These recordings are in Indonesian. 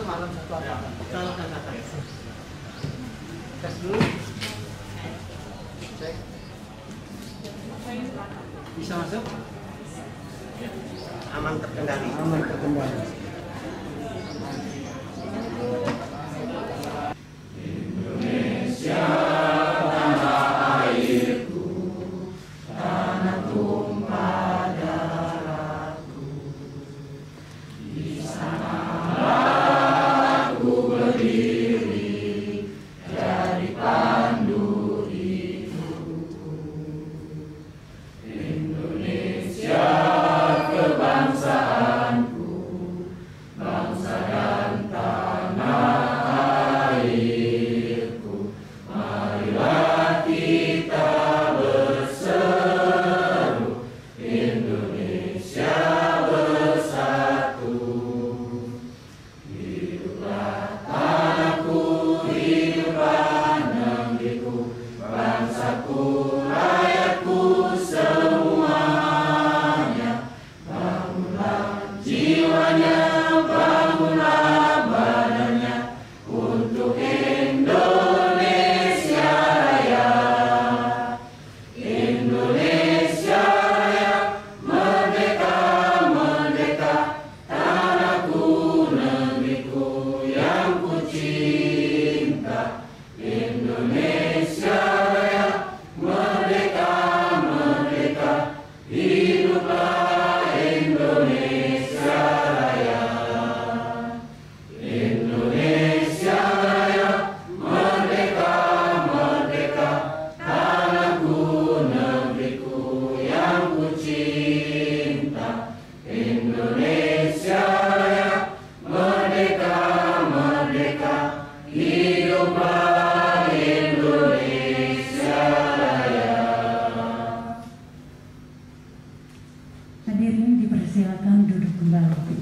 malam satu angkatan. Salah angkatan. Tes dulu. Cek. Bisa masuk? Aman terkendali. Aman terkendali. Indonesia tanah airku, tanah tumpah darahku. Di sanalah aku berdiri, jadi pandu hidupku. Indonesia kebangsaanku, bangsa dan tanah airku. Marilah kita berseru, Indonesia bersatu. Hiduplah tanahku, hiduplah negeriku, bangsaku, rakyatku semuanya. Bangunlah jiwanya, bangunlah badannya untuk Indonesia Raya. Indonesia Raya, merdeka, merdeka, tanahku, negeriku yang ku cinta. Indonesia Raya, merdeka, merdeka, hiduplah Indonesia Raya. Indonesia Raya, merdeka, merdeka, tanahku, negeriku yang ku cinta. Indonesia Raya, merdeka, merdeka, hiduplah Indonesia Raya. Hadirin dipersilakan duduk kembali.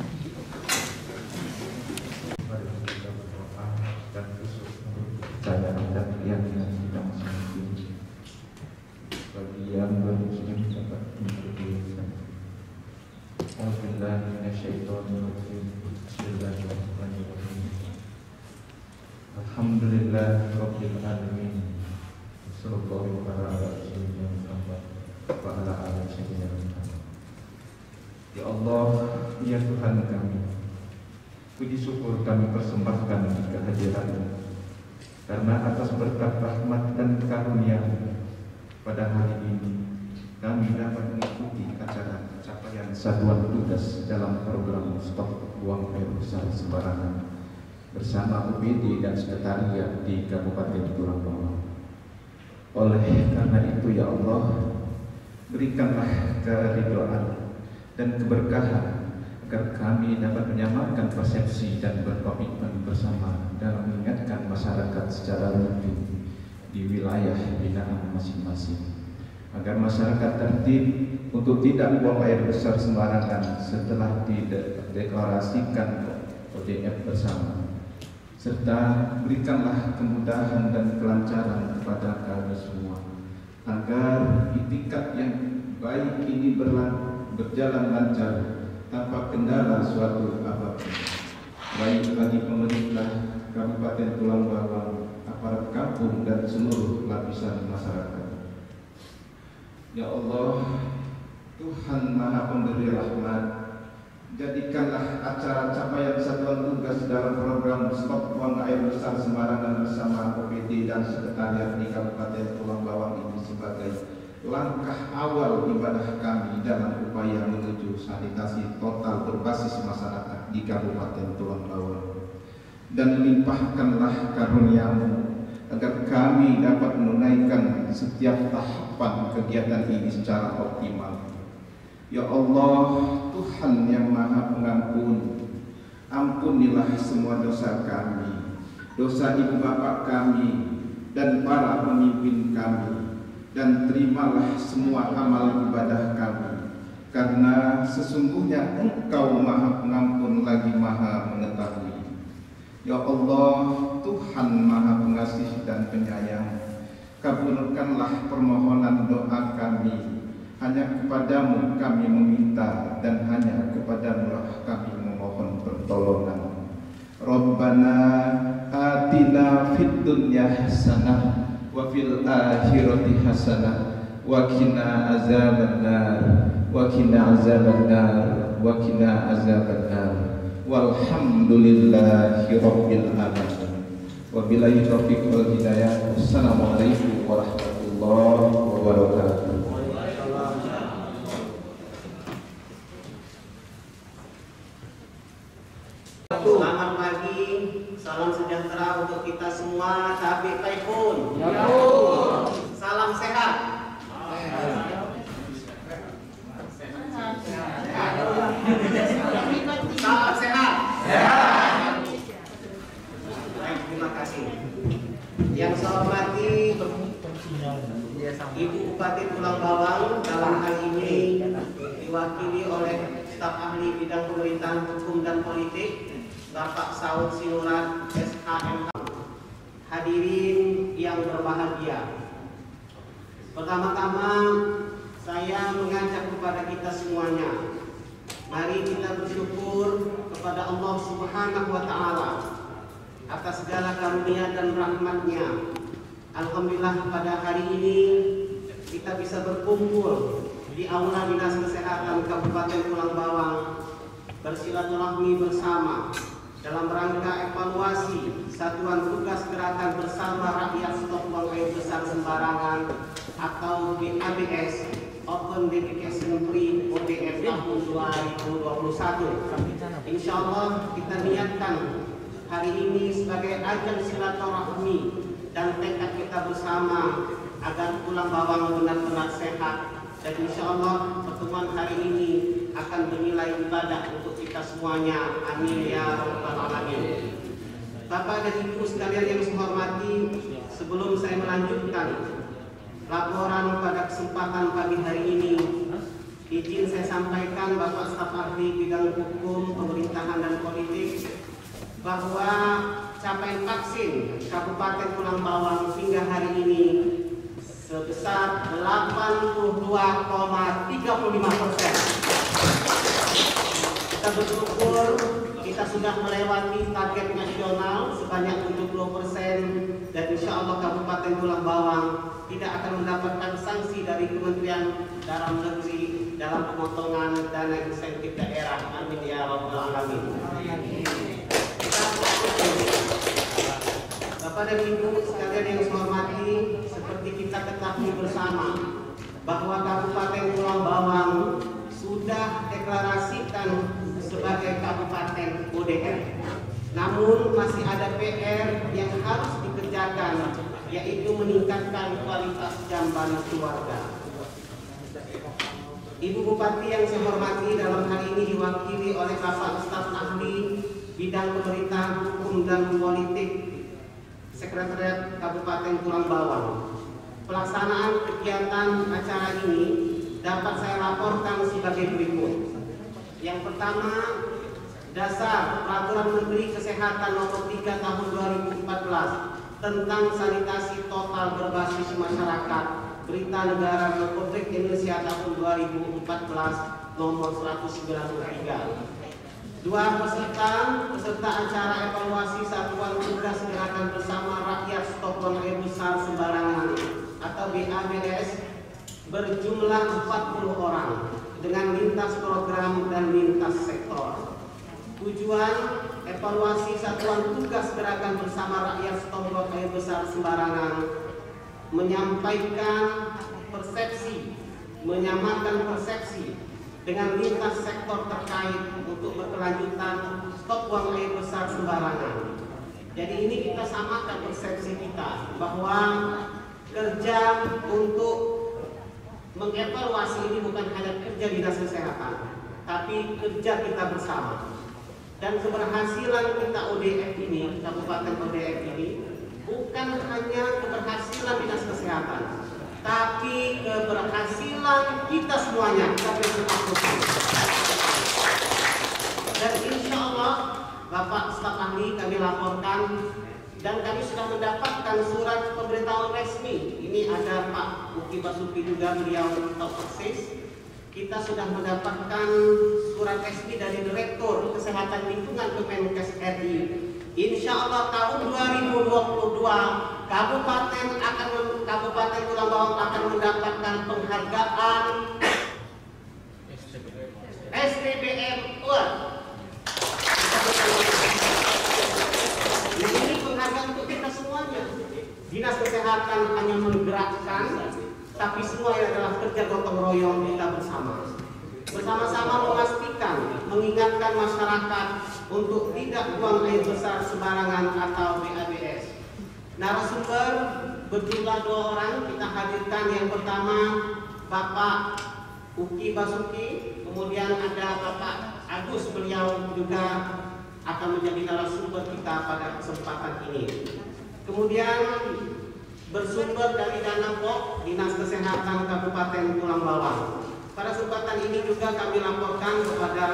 Mari kita berdoa dan khusus untuk kepercayaan dan keyakinan kita masing-masing. Bagi yang bermuslim dapat memperbolehkan. Alhamdulillah minasyaitonirrajim. Bismillahirrahmanirrahim. Alhamdulillah rabbil alamin. Sallallahu ala rasulillah Muhammad wa ala alihi sayyidina Muhammad. Ya Allah, ya Tuhan kami, puji syukur kami persembahkan di kehadiran-Mu, karena atas berkat rahmat dan karunia pada hari ini kami dapat mengikuti acara capaian satuan tugas dalam program Stop Buang Air Besar Sembarangan bersama UPD dan sekretariat di Kabupaten Tulang Bawang. Oleh karena itu ya Allah, berikanlah keridhaan dan keberkahan agar kami dapat menyamakan persepsi dan berkomitmen bersama dalam mengingatkan masyarakat secara rutin di wilayah binaan masing-masing, agar masyarakat tertib untuk tidak buang air besar sembarangan setelah dideklarasikan ODF bersama, serta berikanlah kemudahan dan kelancaran kepada kami semua agar itikad yang baik ini berjalan lancar tanpa kendala suatu apapun, baik bagi pemerintah Kabupaten Tulang Bawang, aparat kampung dan seluruh lapisan masyarakat. Ya Allah, Tuhan Maha Pemberi Rahmat, jadikanlah acara capaian satuan tugas dalam program Stop Buang Air Besar Sembarangan bersama OPD dan sekretariat di Kabupaten Tulang Bawang ini sebagai langkah awal ibadah kami dalam upaya menuju sanitasi total berbasis masyarakat di Kabupaten Tulang Bawang, dan limpahkanlah karunia-Mu agar kami dapat menunaikan setiap tahapan kegiatan ini secara optimal. Ya Allah, Tuhan yang Maha Pengampun, ampunilah semua dosa kami, dosa ibu bapak kami dan para pemimpin kami, dan terimalah semua amal ibadah kami, karena sesungguhnya Engkau Maha Pengampun lagi Maha Mengetahui. Ya Allah, Tuhan Maha Pengasih dan Penyayang, kabulkanlah permohonan doa kami. Hanya kepadamu kami meminta dan hanya kepadamu lah kami memohon pertolongan. Rabbana atina fid dunya hasanah wa fil akhirati hasanah wa qina azabannar wa qina azabannar wa qina azabannar walhamdulillahi rabbil alamin. Wabillahi taufiq wal hidayah. Wassalamualaikum warahmatullahi wabarakatuh. Selamat pagi, salam sejahtera untuk kita semua. Tabi Taifun. Salam sehat. Salam sehat. Baik, terima kasih. Yang saya hormati Ibu Bupati Pulau Bawang, dalam hal ini diwakili oleh staf ahli bidang pemerintahan hukum dan politik Bapak Saud Sinurat SHMH. Hadirin yang berbahagia, pertama-tama saya mengajak kepada kita semuanya, mari kita bersyukur kepada Allah Subhanahu wa Ta'ala atas segala karunia dan rahmatnya. Alhamdulillah pada hari ini kita bisa berkumpul di Aula Dinas Kesehatan Kabupaten Pulau Bawang bersilaturahmi bersama dalam rangka evaluasi Satuan Tugas Gerakan Bersama Rakyat Stop Buang Air Besar Sembarangan atau BABS Open Defecation Free ODF tahun 2021. Insya Allah kita niatkan hari ini sebagai ajang silaturahmi dan tekad kita bersama agar Pulau Bawang benar-benar sehat. Dan insya Allah pertemuan hari ini akan bernilai ibadah untuk kita semuanya. Amin ya rabbal alamin. Bapak dan Ibu sekalian yang saya hormati, sebelum saya melanjutkan laporan pada kesempatan pagi hari ini, izin saya sampaikan Bapak staf ahli bidang hukum, pemerintahan dan politik bahwa capaian vaksin Kabupaten Pulau Bawang hingga hari ini sebesar 82,35%. Kita bersyukur kita sudah melewati target nasional sebanyak 70% dan insya Allah Kabupaten Pulau Bawang tidak akan mendapatkan sanksi dari Kementerian Dalam Negeri dalam pemotongan dana insentif daerah. Amin ya rabbal alamin. Bapak dan Ibu sekalian yang saya hormati, seperti kita ketahui bersama bahwa Kabupaten Pulau Bawang sudah deklarasikan sebagai Kabupaten ODF. Namun masih ada PR yang harus dikerjakan, yaitu meningkatkan kualitas jamban keluarga. Ibu Bupati yang saya hormati, dalam hal ini diwakili oleh Bapak staf ahli bidang pemerintahan hukum dan politik Sekretariat Kabupaten Pulau Bawang. Pelaksanaan kegiatan acara ini dapat saya laporkan sebagai berikut. Yang pertama, dasar Peraturan Menteri Kesehatan Nomor 3 Tahun 2014 tentang sanitasi total berbasis masyarakat, Berita Negara Republik Indonesia Tahun 2014 Nomor 193. 2. Peserta acara evaluasi Satuan Tugas Gerakan Bersama Rakyat Stop Buang Air Besar Sembarangan atau BABS berjumlah 40 orang dengan lintas program dan lintas sektor. Tujuan evaluasi Satuan Tugas Gerakan Bersama Rakyat Stop Buang Air Besar Sembarangan menyampaikan persepsi, menyamakan persepsi dengan lintas sektor terkait untuk berkelanjutan stop buang air besar sembarangan. Jadi ini kita samakan persepsi kita bahwa kerja untuk mengevaluasi ini bukan hanya kerja dinas kesehatan, tapi kerja kita bersama. Dan keberhasilan kita ODF ini, Kabupaten ODF ini, bukan hanya keberhasilan dinas kesehatan, tapi keberhasilan kita semuanya. Dan insya Allah Bapak staf ahli kami laporkan dan kami sudah mendapatkan surat pemberitahuan resmi. Ini ada Pak Uki Basuki juga, beliau tahu persis. Kita sudah mendapatkan surat resmi dari Direktur Kesehatan Lingkungan Kemenkes RI Insya Allah tahun 2022 Kabupaten Tulang Bawang akan mendapatkan penghargaan STBM Award. Ini penghargaan untuk kita semuanya. Dinas Kesehatan hanya menggerakkan, tapi semua adalah kerja gotong royong kita bersama. Bersama-sama memastikan, mengingatkan masyarakat untuk tidak buang air besar sembarangan atau BABS. Narasumber berjumlah 2 orang kita hadirkan. Yang pertama Bapak Uki Basuki, kemudian ada Bapak Agus, beliau juga akan menjadi narasumber kita pada kesempatan ini. Kemudian bersumber dari dana POK Dinas Kesehatan Kabupaten Tulang Bawang. Pada kesempatan ini juga kami laporkan kepada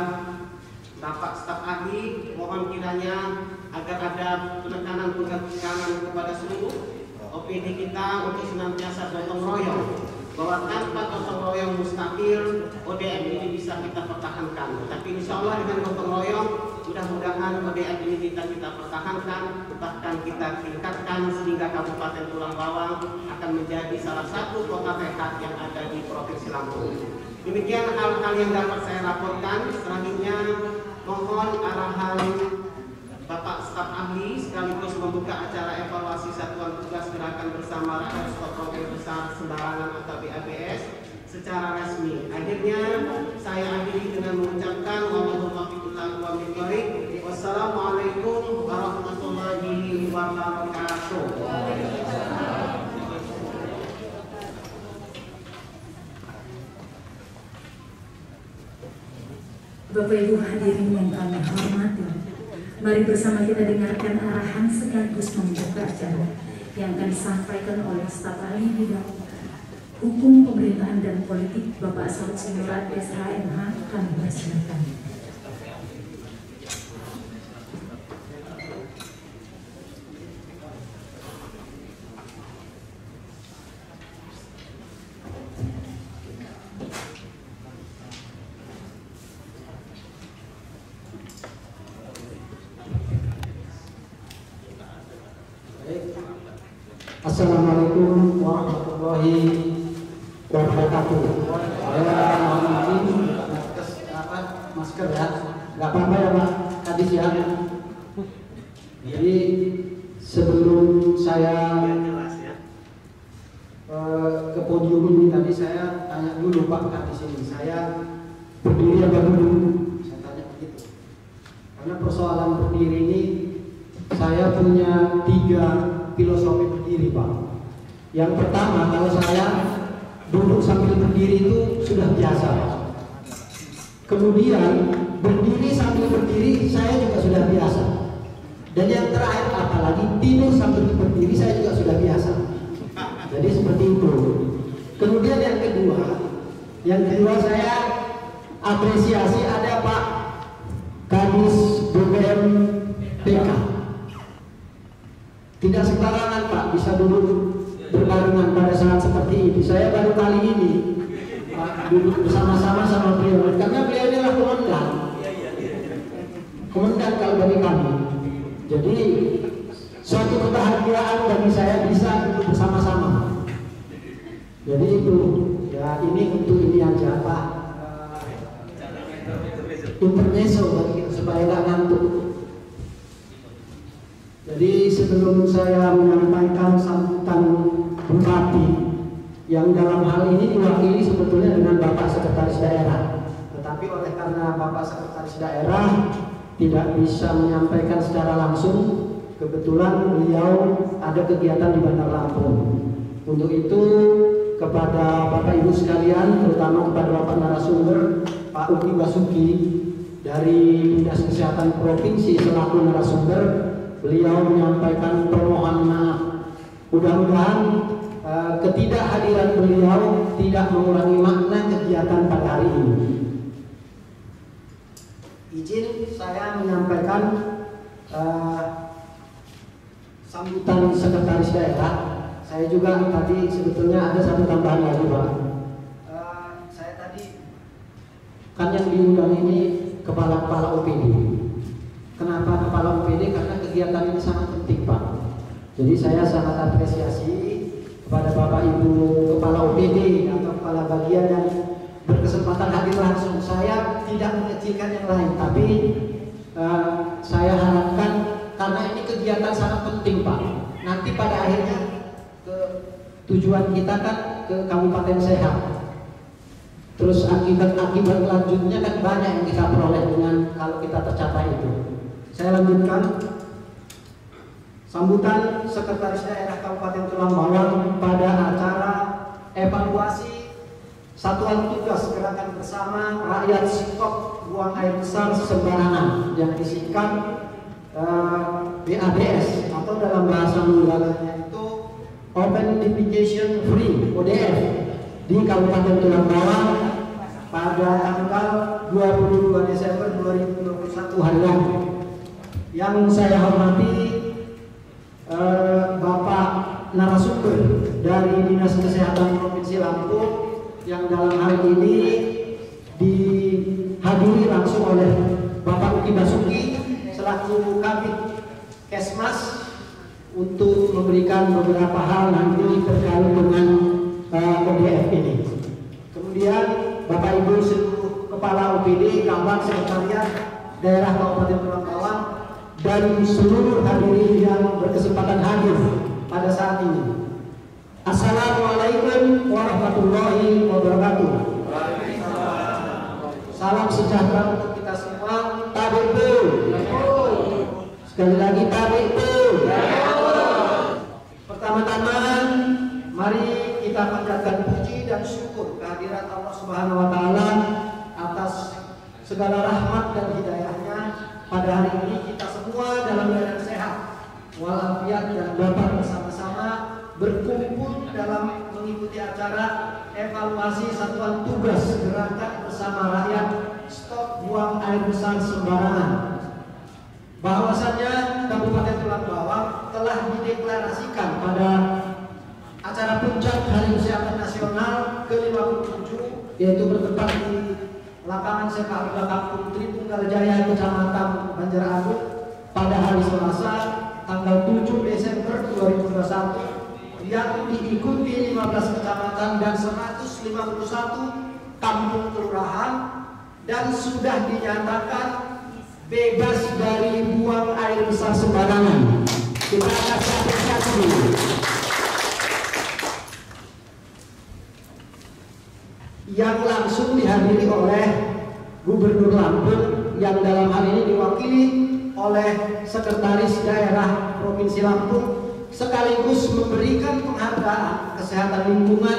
Bapak staf ahli, mohon kiranya agar ada penekanan kepada seluruh OPD kita untuk senantiasa gotong royong, bahwa tanpa gotong royong mustahil ODM ini bisa kita pertahankan. Tapi insya Allah dengan gotong royong mudah-mudahan ODM ini kita pertahankan, bahkan kita tingkatkan sehingga Kabupaten Tulang Bawang akan menjadi salah satu kota sehat yang ada di Provinsi Lampung. Demikian hal-hal yang dapat saya laporkan. Selanjutnya mohon arahan Bapak staf ahli sekaligus membuka acara evaluasi satuan tugas gerakan bersama rakyat stop program besar sembarangan atau BABS secara resmi. Akhirnya saya akhiri dengan mengucapkan wassalamualaikum warahmatullahi wabarakatuh. Bapak Ibu hadirin yang kami hormati, mari bersama kita dengarkan arahan sekaligus membuka acara yang akan disampaikan oleh staf ahli bidang hukum pemerintahan dan politik Bapak Saud Sinurat SHMH. Kami persilakan. Assalamualaikum warahmatullahi wabarakatuh. Saya mohon izin masker ya, nggak apa-apa ya Pak Kadis ya. Jadi sebelum saya ke podium ini tadi saya tanya dulu Pak Kadis ini, saya berdiri apa duduk? Saya tanya begitu. Karena persoalan berdiri ini saya punya 3 filosofi berdiri Pak. Yang pertama, kalau saya duduk sambil berdiri itu sudah biasa. Kemudian berdiri sambil berdiri saya juga sudah biasa. Dan yang terakhir, apalagi tidur sambil berdiri saya juga sudah biasa. Jadi seperti itu. Kemudian yang kedua saya apresiasi ada Pak Kadis BPM PK. Tidak sembarangan Pak bisa duduk berbarengan pada saat seperti ini. Saya baru kali ini Pak duduk bersama-sama sama beliau, karena beliau adalah komandan kalau bagi kami. Jadi suatu kebahagiaan bagi saya bisa duduk bersama-sama. Jadi itu ya, ini untuk ini aja Pak, intermezzo bagi kita supaya nggak ngantuk. Jadi sebelum saya menyampaikan sambutan bupati yang dalam hal ini diwakili sebetulnya dengan Bapak Sekretaris Daerah, tetapi oleh karena Bapak Sekretaris Daerah tidak bisa menyampaikan secara langsung, kebetulan beliau ada kegiatan di Bandar Lampung. Untuk itu kepada Bapak Ibu sekalian, terutama kepada Bapak narasumber Pak Uki Basuki dari Dinas Kesehatan Provinsi selaku narasumber, beliau menyampaikan permohonan maaf. Mudah-mudahan ketidakhadiran beliau tidak mengurangi makna kegiatan pada hari ini. Izin saya menyampaikan sambutan Sekretaris Daerah. Saya juga tadi sebetulnya ada satu tambahan lagi Pak. Saya tadi kan yang diundang ini kepala-kepala OPD. Kenapa kepala OPD? Karena kegiatan ini sangat penting Pak. Jadi saya sangat apresiasi kepada Bapak Ibu Kepala OPD atau Kepala Bagian yang berkesempatan hadir langsung. Saya tidak mengecilkan yang lain, tapi saya harapkan karena ini kegiatan sangat penting Pak. Nanti pada akhirnya tujuan kita kan ke Kabupaten Sehat. Terus akibat lanjutnya kan banyak yang kita peroleh dengan kalau kita tercapai itu. Saya lanjutkan. Sambutan Sekretaris Daerah Kabupaten Tulang Bawang pada acara evaluasi Satuan Tugas Gerakan Bersama Rakyat Stop Buang Air Besar Sembarangan yang disingkat BABS atau dalam bahasa Mongolnya itu Open Defecation Free (ODF) di Kabupaten Tulang Bawang pada tanggal 22 Desember 2021 hari lalu. Yang saya hormati Bapak narasumber dari Dinas Kesehatan Provinsi Lampung yang dalam hal ini dihadiri langsung oleh Bapak Uki Basuki selaku Kabid Kesmas untuk memberikan beberapa hal nanti terkait dengan ODF ini. Kemudian Bapak Ibu seluruh Kepala OPD, Kabak Sekretariat Daerah Kabupaten Tulang Bawang dan seluruh hadirin yang berkesempatan hadir pada saat ini. Assalamualaikum warahmatullahi wabarakatuh. Salam sejahtera untuk kita semua. Tabi'u. Sekali lagi tabi'u. Pertama-tama mari kita panjatkan puji dan syukur kehadirat Allah Subhanahu wa taala atas segala rahmat dan hidayahnya. Pada hari ini kita semua dalam keadaan sehat walafiat dan dapat bersama-sama berkumpul dalam mengikuti acara evaluasi Satuan Tugas Gerakan Bersama Rakyat Stop Buang Air Besar Sembarangan. Bahwasannya Kabupaten Tulang Bawang telah dideklarasikan pada acara puncak Hari Kesehatan Nasional ke-57 yaitu bertempat di lapangan sepak bola Kampung Tritunggal Jaya Kecamatan Banjaragung pada hari Selasa tanggal 7 Desember 2021 yang diikuti 15 kecamatan dan 151 kampung kelurahan dan sudah dinyatakan bebas dari buang air besar sembarangan. Kita kasih apresiasi. Yang langsung dihadiri oleh Gubernur Lampung yang dalam hal ini diwakili oleh Sekretaris Daerah Provinsi Lampung sekaligus memberikan penghargaan kesehatan lingkungan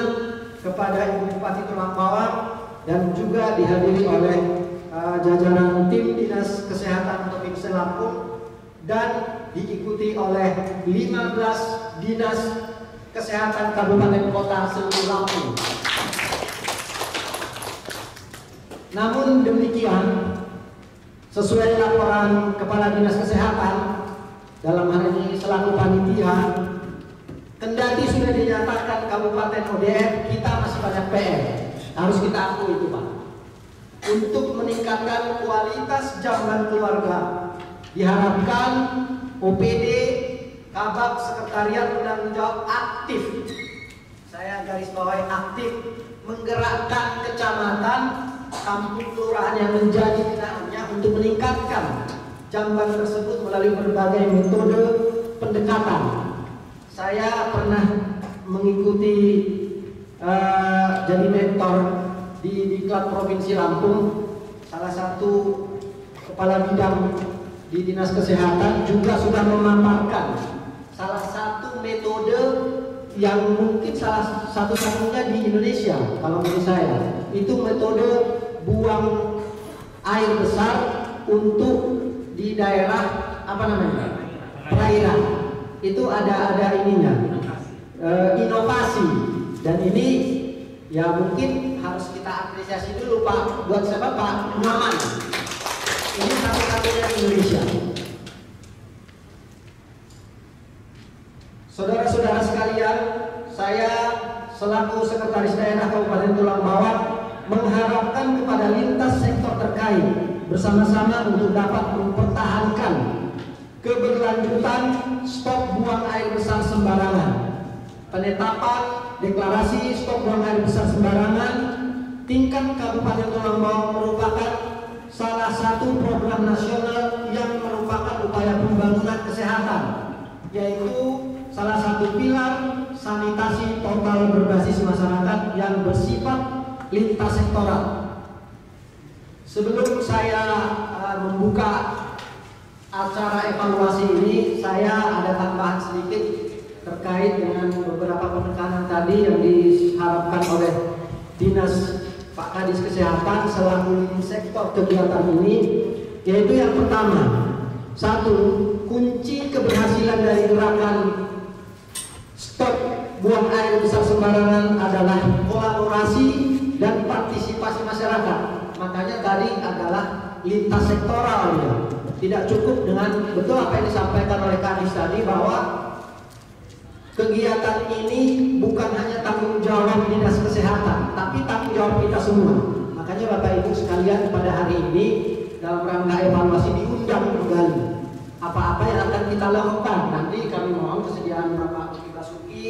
kepada Ibu Bupati Tulang Bawang dan juga dihadiri oleh jajaran tim Dinas Kesehatan Provinsi Lampung dan diikuti oleh 15 Dinas Kesehatan Kabupaten Kota seluruh Lampung. Namun demikian, sesuai laporan Kepala Dinas Kesehatan dalam hal ini selaku panitia, kendati sudah dinyatakan Kabupaten ODF, kita masih banyak PR. Harus kita akui itu Pak. Untuk meningkatkan kualitas jamban keluarga, diharapkan OPD, Kabak Sekretariat Penanggung Jawab aktif. Saya garis bawahi aktif menggerakkan kecamatan, kampung kelurahan yang menjadi binaannya untuk meningkatkan jamban tersebut melalui berbagai metode pendekatan. Saya pernah mengikuti jadi mentor di Diklat Provinsi Lampung. Salah satu kepala bidang di Dinas Kesehatan juga sudah memaparkan salah satu metode yang mungkin salah satu-satunya di Indonesia kalau menurut saya, itu metode buang air besar untuk di daerah apa namanya, perairan. Itu ada ininya, inovasi, dan ini ya mungkin harus kita apresiasi dulu Pak. Buat siapa Pak? Nyaman. Ini satu-satunya di Indonesia. Saudara-saudara sekalian, saya selaku Sekretaris Daerah Kabupaten Tulang Bawang mengharapkan kepada lintas sektor terkait bersama-sama untuk dapat mempertahankan keberlanjutan stop buang air besar sembarangan, penetapan deklarasi stop buang air besar sembarangan tingkat Kabupaten Tulang Bawang merupakan salah satu program nasional yang merupakan upaya pembangunan kesehatan, yaitu salah satu pilar sanitasi total berbasis masyarakat yang bersifat lintas sektoral. Sebelum saya membuka acara evaluasi ini, saya ada tambahan sedikit terkait dengan beberapa penekanan tadi yang diharapkan oleh Dinas Pak Kadis Kesehatan selaku sektor kegiatan ini, yaitu yang pertama, satu, kunci keberhasilan dari gerakan stop buang air besar sembarangan adalah kolaborasi dan partisipasi masyarakat. Makanya tadi adalah lintas sektoral ya. Tidak cukup dengan betul apa yang disampaikan oleh Kadis tadi bahwa kegiatan ini bukan hanya tanggung jawab Dinas Kesehatan, tapi tanggung jawab kita semua. Makanya Bapak Ibu sekalian pada hari ini dalam rangka evaluasi diundang kembali. Apa-apa yang akan kita lakukan nanti kami mohon kesediaan Bapak Uki Basuki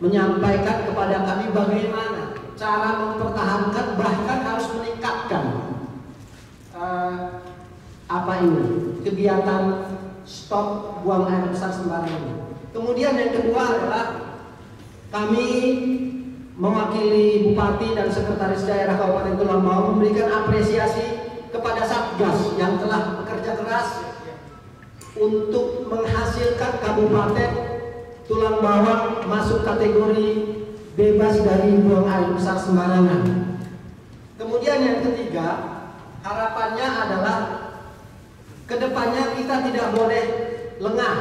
menyampaikan kepada kami bagaimana cara mempertahankan bahkan harus meningkatkan kegiatan stop buang air besar sembarangan. Kemudian yang kedua adalah kami mewakili Bupati dan Sekretaris Daerah Kabupaten Tulang Bawang memberikan apresiasi kepada Satgas yang telah bekerja keras untuk menghasilkan Kabupaten Tulang Bawang masuk kategori bebas dari buang air besar sembarangan. Kemudian yang ketiga, harapannya adalah kedepannya kita tidak boleh lengah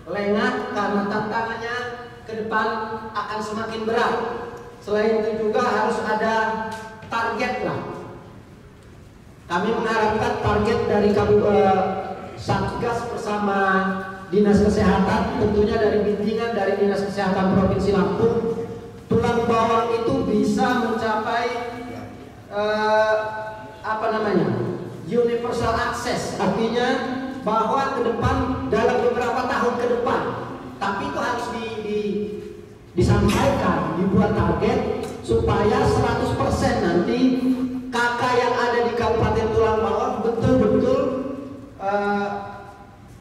karena tantangannya ke depan akan semakin berat. Selain itu juga harus ada target lah. Kami mengharapkan target dari Satgas bersama Dinas Kesehatan, tentunya dari bimbingan dari Dinas Kesehatan Provinsi Lampung, Tulang Bawang itu bisa mencapai universal access, artinya bahwa ke depan dalam beberapa tahun ke depan, tapi itu harus disampaikan, dibuat target supaya 100% nanti kakak yang ada di Kabupaten Tulang Bawang betul-betul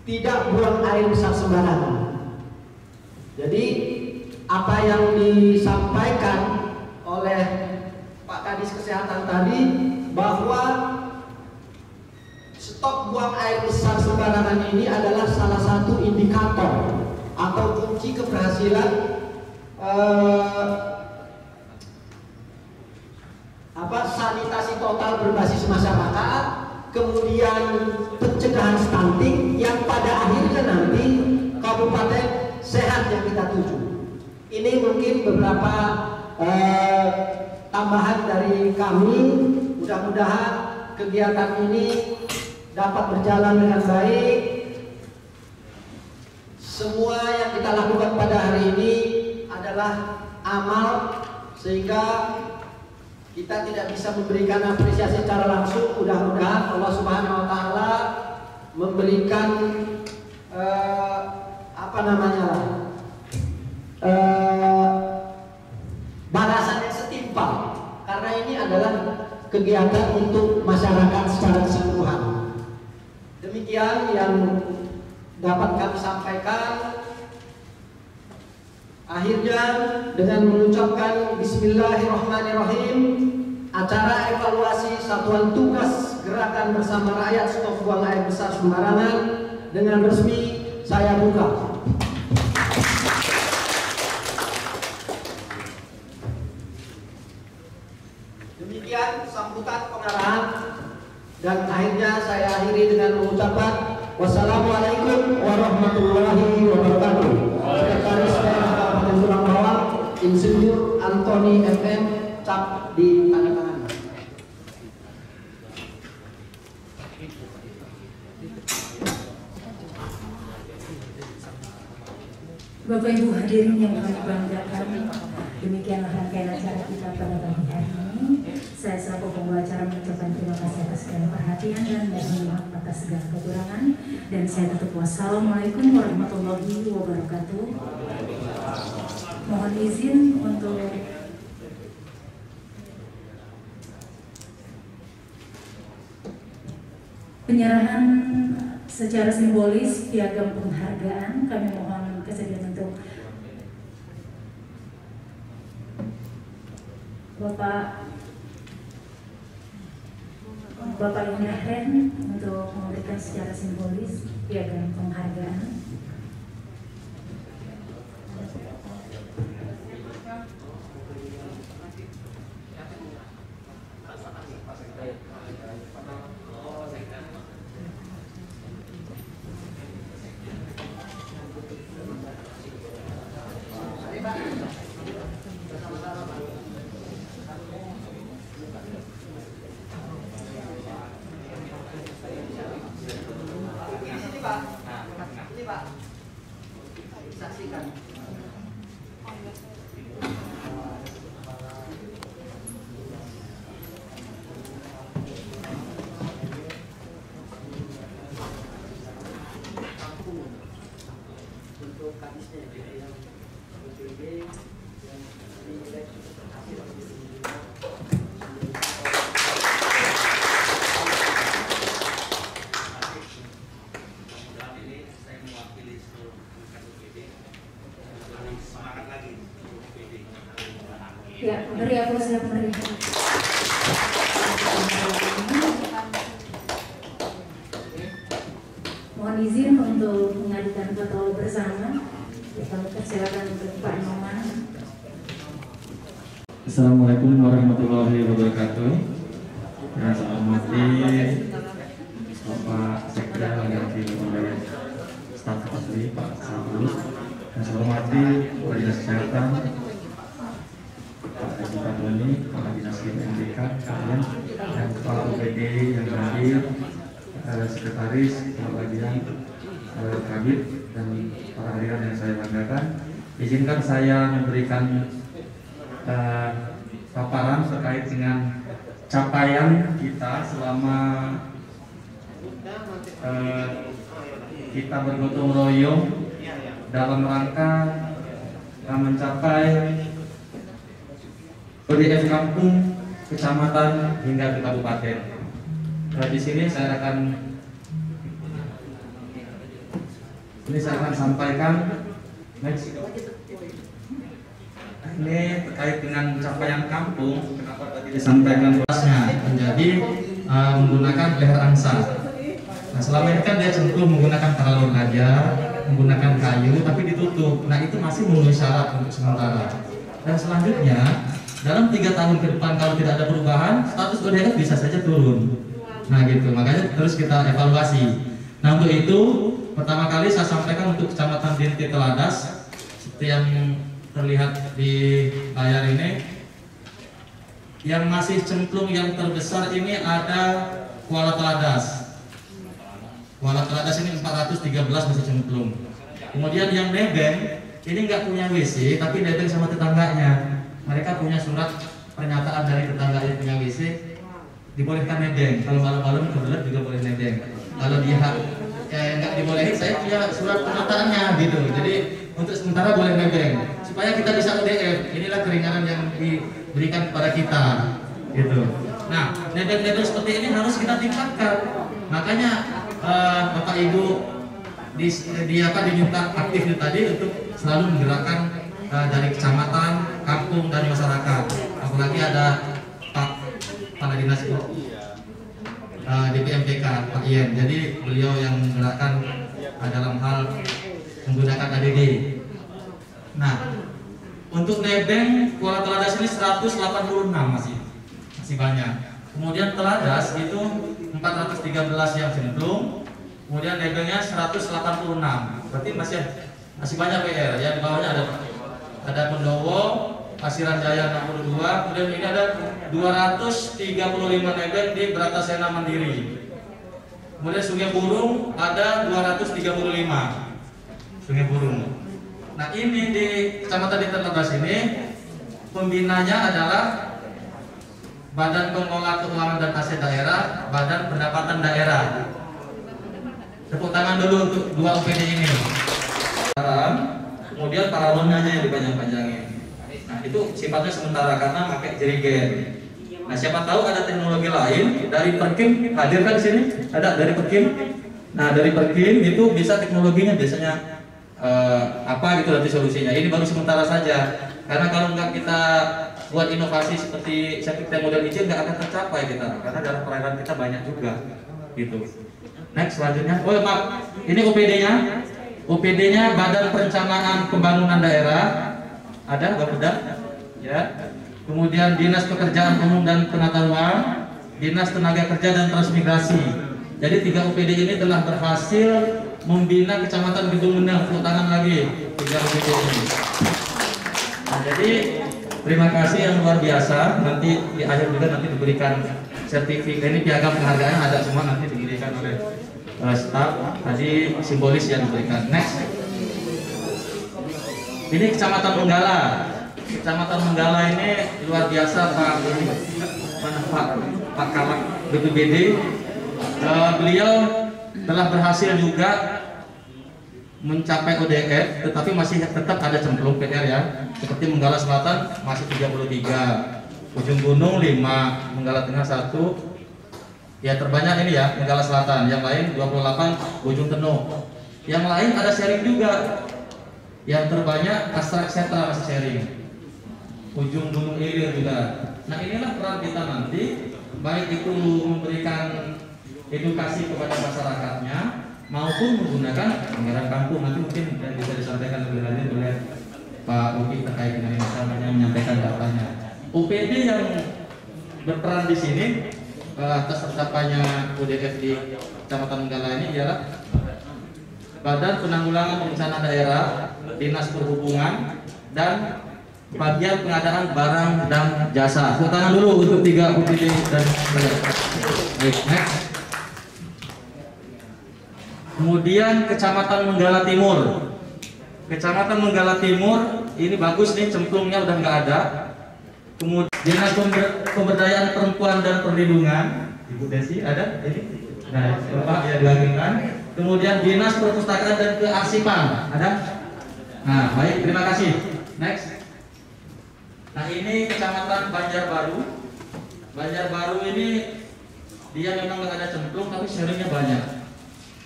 tidak buang air besar sembarangan. Jadi apa yang disampaikan oleh Pak Kadis Kesehatan tadi bahwa stop buang air besar sembarangan ini adalah salah satu indikator atau kunci keberhasilan sanitasi total berbasis masyarakat, kemudian pencegahan stunting yang pada akhirnya nanti kabupaten sehat yang kita tuju. Ini mungkin beberapa tambahan dari kami. Mudah-mudahan kegiatan ini dapat berjalan dengan baik. Semua yang kita lakukan pada hari ini adalah amal, sehingga kita tidak bisa memberikan apresiasi secara langsung. Mudah-mudahan Allah Subhanahu wa Ta'ala memberikan balasan yang setimpal, karena ini adalah kegiatan untuk masyarakat secara keseluruhan. Demikian yang dapat kami sampaikan. Akhirnya dengan mengucapkan Bismillahirrahmanirrahim, acara evaluasi Satuan Tugas Gerakan Bersama Rakyat Stop Buang Air Besar Sembarangan dengan resmi saya buka. Demikian sambutan pengarahan, dan akhirnya saya akhiri dengan mengucapkan wassalamualaikum warahmatullahi wabarakatuh. Sekretaris Daerah Kabupaten Tulang Bawang, Insinyur Antoni FM, cap di tanda tangan. Bapak Ibu hadirin yang kami banggakan, demikianlah rangkaian acara kita pada pagi hari ini. Saya selaku pembawa acara mengucapkan terima kasih atas segala perhatian dan mohon maaf atas atas segala kekurangan. Dan saya tutup, wassalamualaikum warahmatullahi wabarakatuh. Mohon izin untuk penyerahan secara simbolis piagam penghargaan. Kami mohon kesediaan untuk Bapak Indahen untuk memberikan secara simbolis piagam penghargaan. Ya, beri aplaus ya pemerintah. Mohon izin untuk mengajukan fatwa bersama. Kami persilakan untuk Pak Noman. Assalamualaikum warahmatullahi wabarakatuh. Yang saya hormati Bapak Sekda dan oleh staf asli Pak Sabrus. Yang saya hormati Kepala Dinas Kesehatan Pak Haji Padoni, Kepala Dinas MDK kalian, dan Kepala UPD yang hadir, Sekretaris, Kepala Bagian Kabit, dan para hadirin yang saya banggakan. Izinkan saya memberikan paparan terkait dengan capaian kita selama kita bergotong royong dalam rangka mencapai ODF kampung, kecamatan hingga ke kabupaten. Di sini saya akan sampaikan ini terkait dengan capaian kampung. Kenapa tadi disampaikan luasnya menjadi menggunakan leher angsa. Nah, selama ini kan dia cenderung menggunakan paralon aja, menggunakan kayu, tapi ditutup. Nah, itu masih memenuhi syarat untuk sementara. Dan selanjutnya dalam 3 tahun ke depan kalau tidak ada perubahan, status ODF bisa saja turun. Nah gitu, makanya terus kita evaluasi. Nah untuk itu, pertama kali saya sampaikan untuk Kecamatan Dinti Teladas, seperti yang terlihat di layar ini, yang masih cemplung yang terbesar ini ada Kuala Teladas. Kuala Teladas ini 413 masih cemplung. Kemudian yang Nebeng, ini nggak punya WC, tapi nebeng sama tetangganya. Mereka punya surat pernyataan dari tetangga yang punya WC, dibolehkan nebeng. Kalau malam-malam kebelet juga boleh nebeng. Kalau dia nggak dibolehin, saya punya surat pernyataannya gitu. Jadi untuk sementara boleh nebeng supaya kita bisa ODF. Inilah keringanan yang diberikan kepada kita gitu. Nah, nebeng-nebeng seperti ini harus kita tingkatkan. Makanya Bapak Ibu diminta aktif tadi untuk selalu menggerakkan dari kecamatan, kampung, dan masyarakat. Apalagi ada Pak Kepala Dinas DPMPK Pak Ien. Jadi beliau yang menggerakkan dalam hal menggunakan ADD. Nah, untuk nebeng Kuala Teladas ini 186 masih banyak. Kemudian Teladas itu 413 yang cemplung. Kemudian nebengnya 186. Berarti masih banyak PR ya. Di bawahnya ada Pendowo, Pasiran Jaya 62, kemudian ini ada 235 nebeng di Bratasena Mandiri. Kemudian Sungai Burung ada 235 Sungai Burung. Nah ini di Kecamatan Dinti Teladas ini pembinanya adalah Badan Pengelola Keuangan dan Aset Daerah, Badan Pendapatan Daerah. Tepuk tangan dulu untuk 2 OPD ini. Kemudian paralonnya aja yang dipanjang-panjangin. Nah itu sifatnya sementara karena pakai jerigen. Nah siapa tahu ada teknologi lain dari Perkim hadir kan di sini? Ada dari Perkim. Nah dari Perkim itu bisa teknologinya biasanya apa gitu nanti solusinya. Ini baru sementara saja. Karena kalau nggak kita buat inovasi seperti septic tank model izin nggak akan tercapai kita. Karena dalam perairan kita banyak juga gitu. Next selanjutnya. Oh maaf, ini OPD-nya. OPD-nya Badan Perencanaan Pembangunan Daerah. Ada Bapeda, ya. Kemudian Dinas Pekerjaan Umum dan Penata Ruang, Dinas Tenaga Kerja dan Transmigrasi. Jadi 3 OPD ini telah berhasil membina Kecamatan Gedung Menang. Tepuk tangan lagi 3 OPD ini. Nah, jadi terima kasih yang luar biasa. Nanti di akhir juga nanti diberikan sertifikat. Ini piagam penghargaan ada semua nanti diberikan oleh staf. Tadi simbolis yang diberikan. Next. Ini Kecamatan Menggala. Kecamatan Menggala ini luar biasa Pak Kalak BPBD. Beliau telah berhasil juga mencapai ODF, tetapi masih tetap ada cemplung PR ya. Seperti Menggala Selatan masih 33, Ujung Gunung 5, Menggala Tengah 1. Ya terbanyak ini ya Menggala Selatan. Yang lain 28 Ujung Tenuh. Yang lain ada sharing juga. Yang terbanyak Astra Setra masih sharing. Ujung Gunung Ilir juga. Nah inilah peran kita nanti, baik itu memberikan edukasi kepada masyarakatnya maupun menggunakan anggaran kampung. Nanti mungkin bisa disampaikan lebih lanjut oleh Pak Uki terkait dengan ini, namanya menyampaikan datanya. UPD yang berperan di sini atas tercapainya UDF di Kecamatan Menggala ini ialah Badan Penanggulangan Bencana Daerah, Dinas Perhubungan, dan bagian pengadaan barang dan jasa. Tepuk tangan dulu untuk 3 UPD dan baik, next. Kemudian Kecamatan Menggala Timur. Kecamatan Menggala Timur ini bagus nih, cemplungnya udah nggak ada. Kemudian Dinas Pemberdayaan Perempuan dan Perlindungan, Ibu Desi ada ini? Nah, Bapak ya dilakukan. Kemudian Dinas Perpustakaan dan Kearsipan ada? Nah, baik, terima kasih. Next. Nah, ini Kecamatan Banjarbaru. Banjarbaru ini dia memang nggak ada cemplung, tapi sharingnya banyak.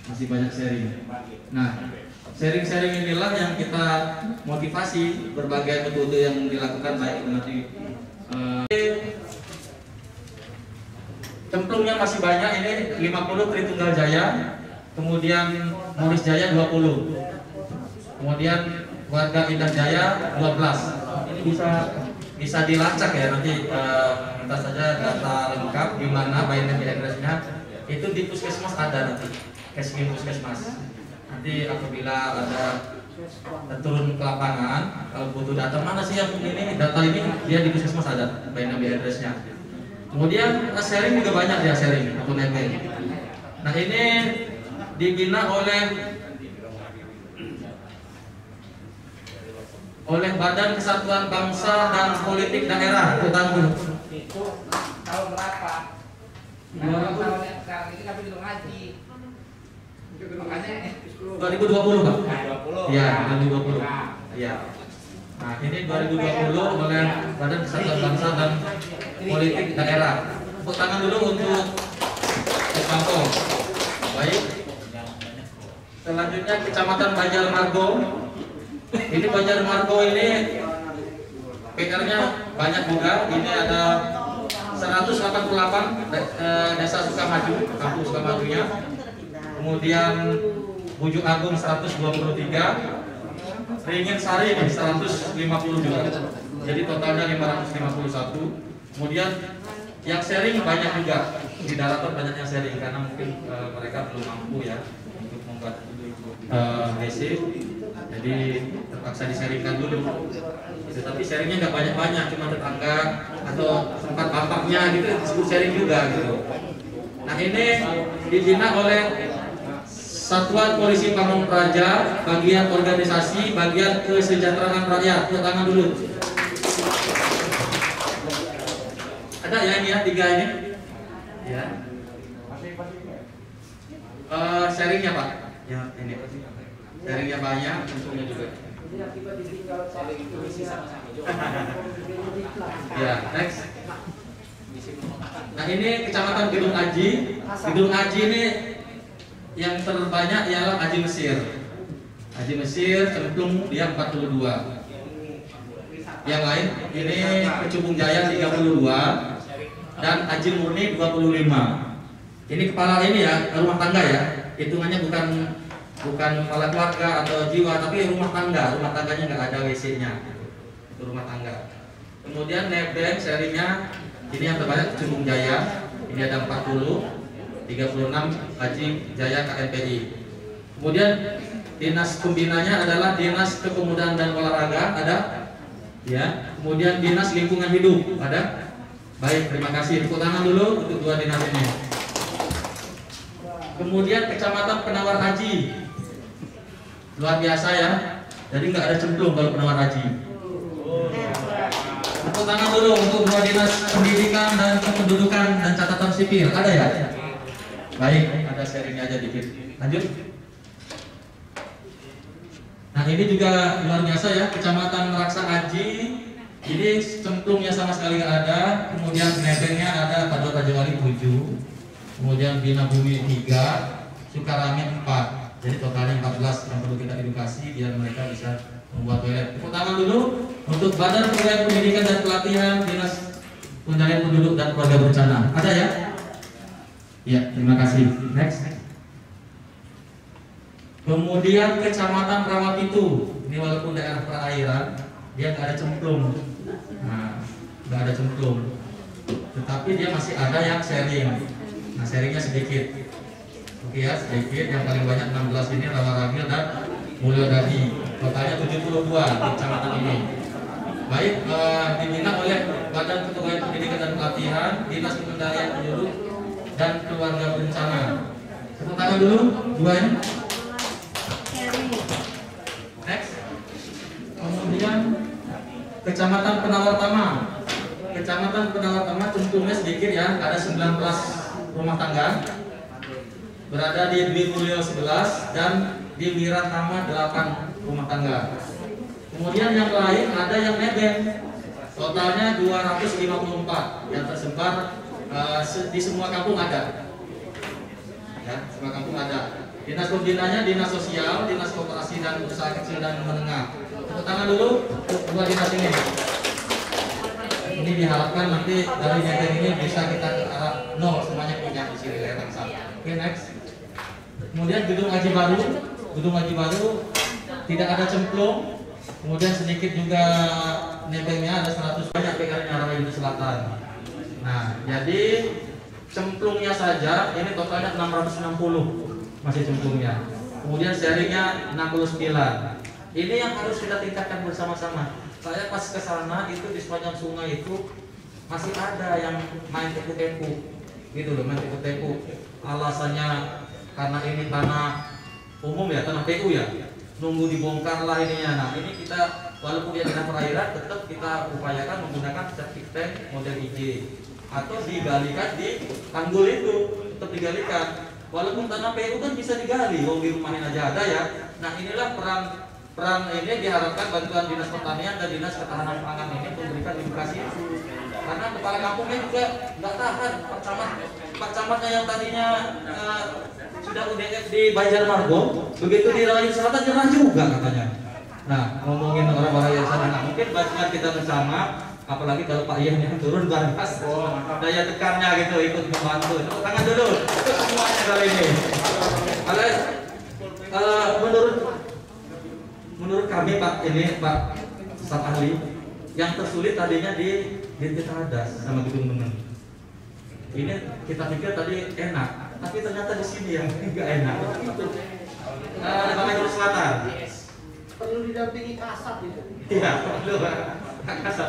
Masih banyak sharing. Nah, sharing-sharing inilah yang kita motivasi berbagai metode yang dilakukan, baik nanti cemplungnya masih banyak. Ini 50 Tritunggal Jaya, kemudian Moris Jaya 20, kemudian warga Indah Jaya 12. Ini bisa dilacak ya nanti, minta saja data lengkap gimana by name address-nya. Itu di puskesmas ada nanti, Kesmin Puskesmas. Nanti apabila ada turun ke lapangan, kalau butuh data mana sih yang ini, data ini dia di puskesmas ada by name address-nya. Kemudian sharing juga banyak ya, sharing atau network. Nah ini dibina oleh Badan Kesatuan Bangsa dan Politik Daerah. Tahun berapa? Tahun yang sekarang ini kami belum ngaji. Makanya 2020 Pak. 2020. Iya, 2020. Iya. Nah, ini 2020 oleh Badan Kesatuan Bangsa dan Politik Daerah. Tepuk tangan dulu untuk Bangko. Baik. Selanjutnya Kecamatan Banjarmargo. Ini Banjarmargo ini PR-nya banyak juga. Ini ada 188 desa Sukamaju, kampung Sukamajunya. Kemudian Bujuk Agung 123, Ringin Sari 150 juga. Jadi totalnya 551. Kemudian yang sharing banyak juga. Di daratan banyak yang sharing karena mungkin mereka belum mampu ya untuk membuat DC. Jadi terpaksa di-sharingkan dulu. Gitu. Tapi sharingnya nggak banyak-banyak, cuma tetangga atau tempat bapaknya gitu disebut sharing juga gitu. Nah ini dibina oleh Satuan Polisi Pamong Praja, bagian organisasi, bagian kesejahteraan rakyat. Tepuk tangan dulu. Ada ya ini ya, 3 ini. Ya. Sharingnya Pak. Ya ini sharingnya banyak, untungnya juga. Ya, next. Nah ini kecamatan Gedung Aji. Gedung Aji ini yang terbanyak ialah Aji Mesir. Aji Mesir cemplung dia 42. Yang lain ini Kecubung Jaya 32 dan Aji Murni 25. Ini kepala ini ya rumah tangga ya. Hitungannya bukan kepala keluarga atau jiwa, tapi rumah tangganya nggak ada WC-nya, itu rumah tangga. Kemudian Nebeng sharingnya ini yang terbanyak Kecubung Jaya, ini ada 40, 36 Haji Jaya KNPI. Kemudian dinas pembinanya adalah Dinas Kepemudaan dan Olahraga ada, ya. Kemudian Dinas Lingkungan Hidup ada. Baik, terima kasih. Tepuk tangan dulu untuk dua dinas ini. Kemudian Kecamatan Penawar Haji. Luar biasa ya. Jadi nggak ada cemplung kalau Penawar Haji. Tepuk tangan dulu untuk dua dinas pendidikan dan kependudukan dan catatan sipil. Ada ya? Baik, ada sharingnya aja dikit. Lanjut. Nah ini juga luar biasa ya. Kecamatan Raksa Haji. Ini cemplungnya sama sekali nggak ada. Kemudian nebengnya ada Padot Rajawali 7. Kemudian Bina Bumi 3, Sukarami 4. Jadi totalnya 14 yang perlu kita edukasi biar mereka bisa membuat toilet. Tepuk tangan dulu untuk Badan Pegawai Pendidikan dan Pelatihan Dinas Pendayaan Penduduk dan Keluarga Berencana. Ada ya? Ya, terima kasih. Next. Kemudian Kecamatan Rawapitu. Ini walaupun daerah perairan, dia nggak ada cemplung. Nah, nggak ada cemplung. Tetapi dia masih ada yang sharing. Nah, sharingnya sedikit. Oke ya, sedikit. Yang paling banyak 16 ini Rawa-Ramil dan Mulyodadi. Totalnya 72 di kecamatan ini. Baik, dibina oleh Badan Kepegawaian Pendidikan dan Pelatihan, Dinas Kependayaan Penduduk dan Keluarga Berencana. Tepuk tangan dulu, dua ini. Next. Kemudian Kecamatan Penawar Tama. Kecamatan Penawar Tama cemplungnya sedikit ya, ada 19 rumah tangga. Berada di Dwi Mulyo 11 dan di Wiratama 8 rumah tangga. Kemudian yang lain ada yang nebeng. Totalnya 254 yang tersebar di semua kampung ada. Ya, semua kampung ada. Dinas pembinanya Dinas Sosial, Dinas Koperasi dan Usaha Kecil dan Menengah. Tepuk tangan dulu dua dinas ini. Ini diharapkan nanti dari nebeng ini bisa kita ke arah 0, semuanya punya isi wilayah bangsa. Oke, next. Kemudian Gedung Haji Baru. Gedung Haji Baru tidak ada cemplung. Kemudian sedikit juga nebengnya ada 100 banyak PKR Rawapitu Selatan. Nah, jadi cemplungnya saja ini totalnya 660 masih cemplungnya. Kemudian sharingnya 69. Ini yang harus kita tingkatkan bersama-sama. Saya pas ke sana itu di sepanjang sungai itu masih ada yang main tepu-tepu, gitu loh, main tepu-tepu. Alasannya karena ini tanah umum ya, tanah PU ya, nunggu dibongkar lah ininya. Nah ini kita walaupun dia daerah perairan tetap kita upayakan menggunakan septic tank model IG atau digalikan di tanggul itu, tetap digalikan. Walaupun tanah PU kan bisa digali, wong di rumahin aja ada ya. Nah inilah peran ini diharapkan bantuan Dinas Pertanian dan Dinas Ketahanan Pangan ini memberikan edukasi itu. Karena kepala kampungnya juga nggak tahan, Pak Camatnya yang tadinya sudah UDF di Banjarmargo, begitu di Rawapitu Selatan nyerah juga katanya. Nah, ngomongin orang-orang yang sana, nah, mungkin bantuan kita bersama, apalagi kalau Pak Ian yang turun batas, daya tekannya gitu ikut membantu. Tepuk tangan dulu untuk semuanya kali ini. Menurut kami Pak staf ahli, yang tersulit tadinya di Tirtahadas sama Gedung Meneng. Ini kita pikir tadi enak, tapi ternyata di sini yang enggak enak. Itu Rawapitu Selatan. Perlu didampingi kasat itu. Iya, perlu kasat.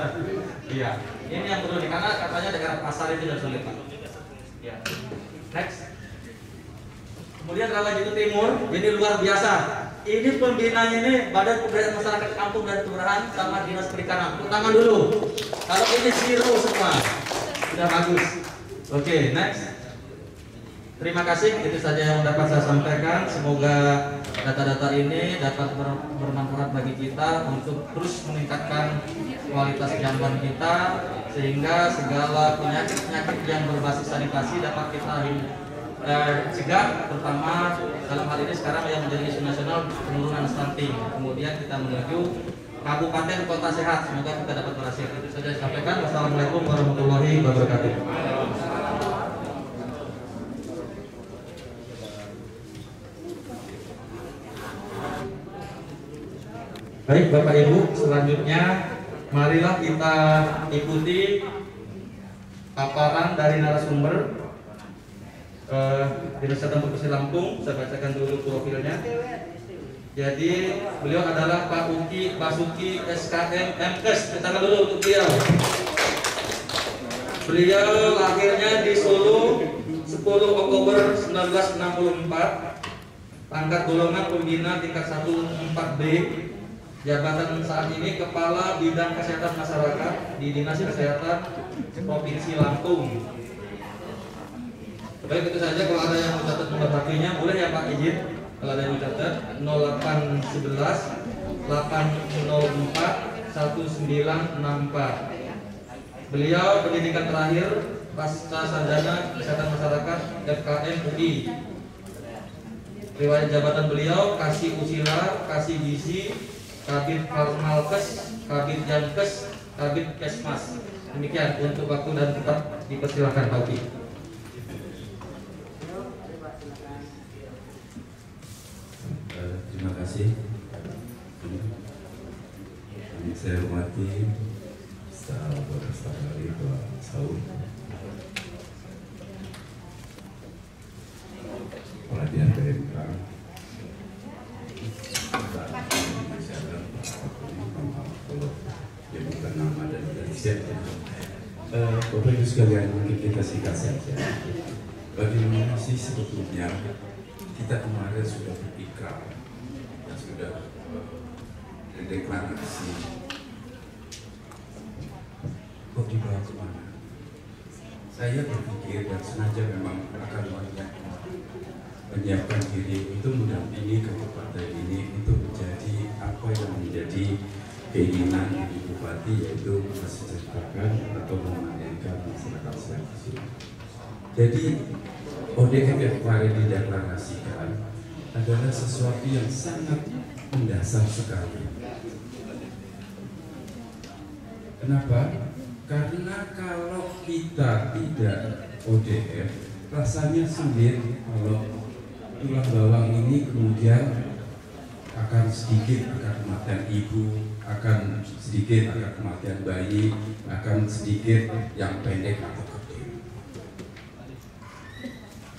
Iya, ini yang perlu karena katanya daerah pasar itu sudah sulit Pak. Ya. Next. Kemudian Rawapitu Timur, ini luar biasa. Ini pembinanya ini Badan Pemberdayaan Masyarakat Kampung dan Kelurahan sama Dinas Perikanan. Tepuk tangan dulu. Kalau ini zero semua, sudah bagus. Oke, next. Terima kasih, itu saja yang dapat saya sampaikan. Semoga data-data ini dapat bermanfaat bagi kita untuk terus meningkatkan kualitas jamban kita, sehingga segala penyakit-penyakit yang berbasis sanitasi dapat kita cegah, terutama dalam hal ini sekarang yang menjadi isu nasional penurunan stunting. Kemudian kita menuju kabupaten kota sehat, semoga kita dapat berhasil. Itu saja saya sampaikan. Wassalamualaikum warahmatullahi wabarakatuh. Baik Bapak Ibu, selanjutnya marilah kita ikuti paparan dari narasumber Dinas Kesehatan Provinsi Lampung. Saya bacakan dulu profilnya. Jadi beliau adalah Pak Uki Basuki SKM MKes. Kita dulu untuk beliau. Beliau lahirnya di Solo 10 Oktober 1964. Pangkat golongan pembina tingkat 1 4B. Jabatan saat ini Kepala Bidang Kesehatan Masyarakat di Dinas Kesehatan Provinsi Lampung. Baik, itu saja. Kalau ada yang mencatat nomor HP-nya boleh ya Pak, izin. Kalau ada yang mencatat 0811 804 1964. Beliau pendidikan terakhir pasca sarjana Kesehatan Masyarakat FKM UI. Riwayat jabatan beliau Kasih Usilar, Kasih Gizi, Kabid Farmalkes, Kabid Jankes, Kabid Kesmas. Demikian untuk waktu dan tempat, dipersilakan Pak Uki. Terima kasih. Yang saya hormati sahabat sekali Pak Saud, Pelatihan PMK, yang bukan nama dan siapa. Bapak Ibu sekalian, mungkin kita singkat saja. Bagaimana sih sebetulnya kita kemarin sudah berikrar dan sudah deklarasi, kok dibawa kemana? Saya berpikir dan sengaja memang akan menyiapkan diri untuk mendampingi kabupaten ini untuk menjadi apa yang menjadi keinginan Ibu Bupati, yaitu mensejahterakan atau memanfaatkan masyarakat sendiri. Jadi ODM yang kemarin dideklarasikan adalah sesuatu yang sangat mendasar sekali. Kenapa? Karena kalau kita tidak ODM, rasanya sulit kalau tulang bawang ini kemudian akan sedikit akan kematian ibu, akan sedikit akan kematian bayi, akan sedikit yang pendek atau kecil.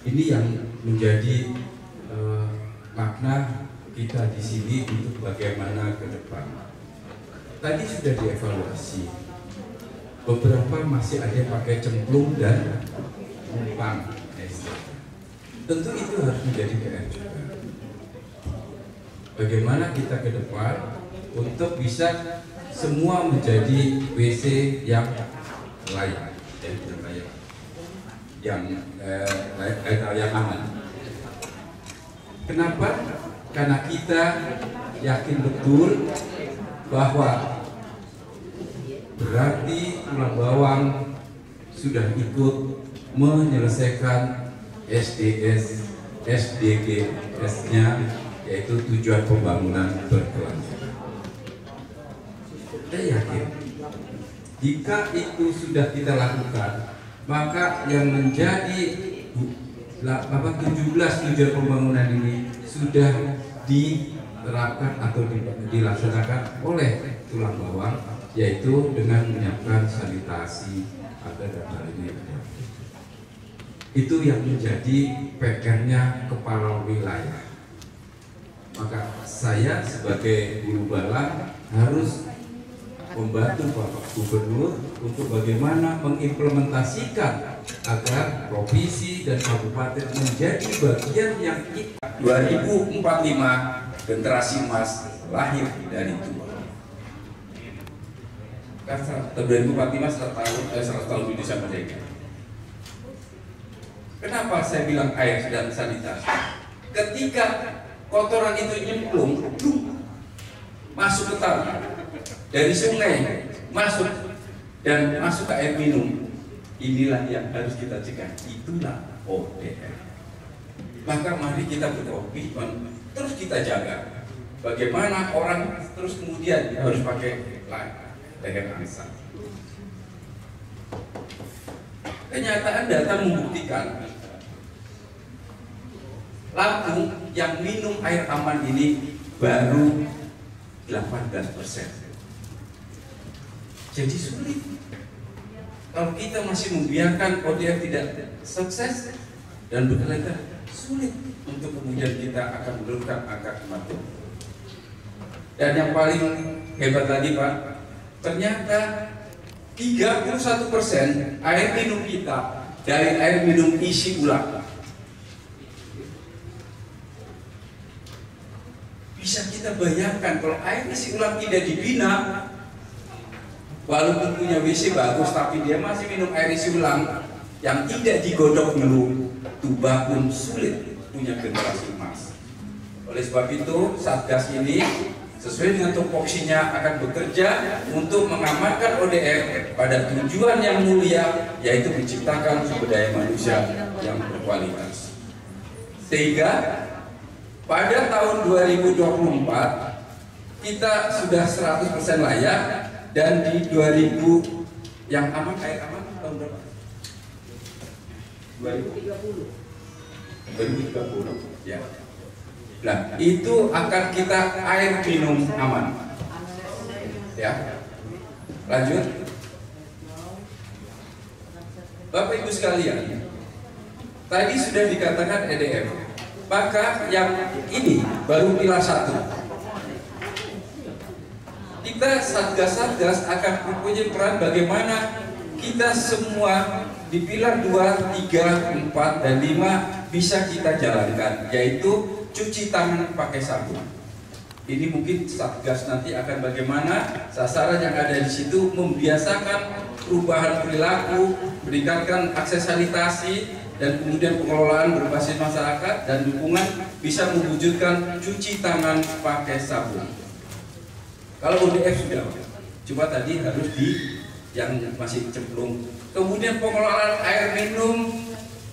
Ini yang menjadi makna kita di sini untuk bagaimana ke depan. Tadi sudah dievaluasi, beberapa masih ada yang pakai cemplung dan numpang. Tentu itu harus menjadi PR juga. Bagaimana kita ke depan untuk bisa semua menjadi WC yang layak, yang aman. Kenapa? Karena kita yakin betul bahwa berarti tulang bawang sudah ikut menyelesaikan SDGs-nya, yaitu tujuan pembangunan berkelanjutan. Saya yakin jika itu sudah kita lakukan, maka yang menjadi 17 tujuan pembangunan ini sudah diterapkan atau dilaksanakan oleh tulang bawang, yaitu dengan menyiapkan sanitasi agar data ini ada. Itu yang menjadi PR-nya kepala wilayah. Maka saya sebagai guru bala harus membantu Bapak Gubernur untuk bagaimana mengimplementasikan agar provinsi dan kabupaten menjadi bagian yang 2045 generasi emas lahir dari tua. Kan 2045 100 tahun Indonesia merdeka. Kenapa saya bilang air dan sanitasi? Ketika kotoran itu nyemplung, masuk ke tanah, dari sungai masuk dan masuk ke air minum, inilah yang harus kita cegah. Itulah ODF. Maka mari kita berkomitmen, terus kita jaga. Bagaimana orang terus kemudian harus pakai leher angsa. Kenyataan data membuktikan Lampung yang minum air aman ini baru 18%. Jadi sulit. Kalau kita masih membiarkan ODF tidak sukses dan berkelanjutan, sulit untuk kemudian kita akan menurunkan angka kematian. Dan yang paling hebat lagi Pak, ternyata 31% air minum kita dari air minum isi ulang. Bisa kita bayangkan kalau air isi ulang tidak dibina, walaupun punya WC bagus tapi dia masih minum air isi ulang yang tidak digodok dulu, tuba pun sulit punya generasi emas. Oleh sebab itu Satgas ini sesuai dengan tupoksinya akan bekerja untuk mengamankan ODF pada tujuan yang mulia, yaitu menciptakan sumber daya manusia yang berkualitas. Sehingga pada tahun 2024 kita sudah 100% layak, dan di 2000 yang aman, air aman tahun berapa? 2030 ya. Nah, itu akan kita air minum aman. Ya. Lanjut. Bapak Ibu sekalian, tadi sudah dikatakan EDF. Maka yang ini baru pilar 1. Kita Satgas-Satgas akan mempunyai peran bagaimana kita semua di pilar 2, 3, 4, dan 5 bisa kita jalankan, yaitu cuci tangan pakai sabun. Ini mungkin Satgas nanti akan bagaimana sasaran yang ada di situ membiasakan perubahan perilaku, meningkatkan akses sanitasi, dan kemudian pengelolaan berbasis masyarakat dan dukungan bisa mewujudkan cuci tangan pakai sabun. Kalau ODF sudah, coba tadi harus di yang masih cemplung. Kemudian pengelolaan air minum,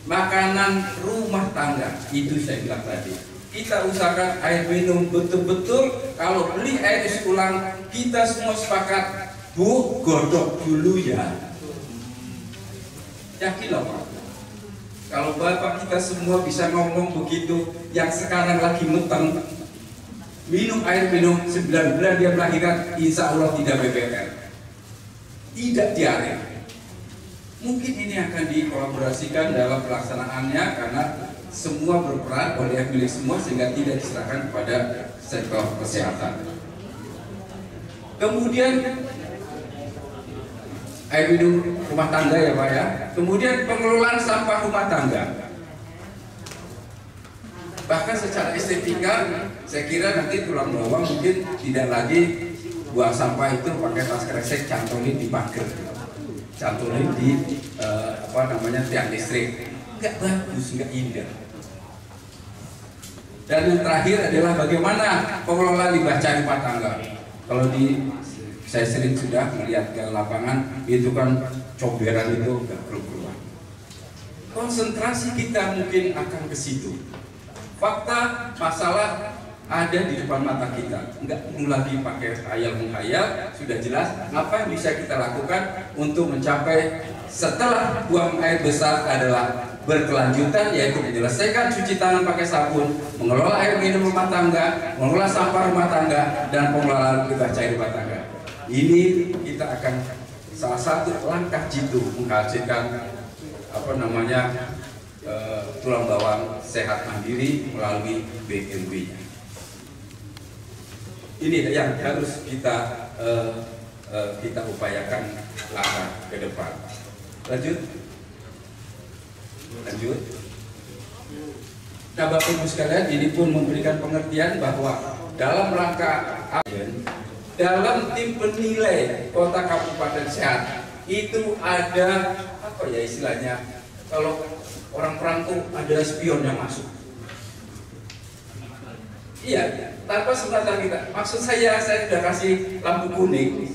makanan rumah tangga, itu saya bilang tadi. Kita usahakan air minum betul-betul. Kalau beli air isi ulang, kita semua sepakat, Bu, godok dulu ya. Yakin loh Pak. Kalau Bapak kita semua bisa ngomong begitu, yang sekarang lagi meteng, minum air minum 9 bulan dia melahirkan, insya Allah tidak BBR, tidak diare. Mungkin ini akan dikolaborasikan dalam pelaksanaannya karena semua berperan, ODF milik semua, sehingga tidak diserahkan kepada sektor kesehatan. Kemudian air minum rumah tangga ya Pak ya. Kemudian pengelolaan sampah rumah tangga. Bahkan secara estetika, saya kira nanti tulang bawang mungkin tidak lagi buang sampah itu pakai tas kresek, cantolin di pagar, cantolin di tiang listrik. Nggak bagus, nggak indah. Dan yang terakhir adalah bagaimana pengelolaan limbah cair rumah tangga. Kalau saya sering sudah melihat ke lapangan, itu kan comberan itu nggak keluar. Konsentrasi kita mungkin akan ke situ. Fakta masalah ada di depan mata kita, nggak perlu lagi pakai khayal-menghayal, sudah jelas apa yang bisa kita lakukan untuk mencapai setelah buang air besar adalah berkelanjutan, yaitu menyelesaikan cuci tangan pakai sabun, mengelola air minum rumah tangga, mengelola sampah rumah tangga, dan pengelolaan limbah cair rumah tangga. Ini kita akan salah satu langkah jitu menghasilkan tulang bawang sehat mandiri melalui BMB-nya. Ini yang harus kita upayakan langkah ke depan. Lanjut. Nah Bapak Ibu sekalian, ini pun memberikan pengertian bahwa dalam rangka dalam tim penilai kota kabupaten sehat itu ada istilahnya kalau orang perangko ada spion yang masuk. Iya, tanpa sepengetahuan kita. Maksud saya sudah kasih lampu kuning.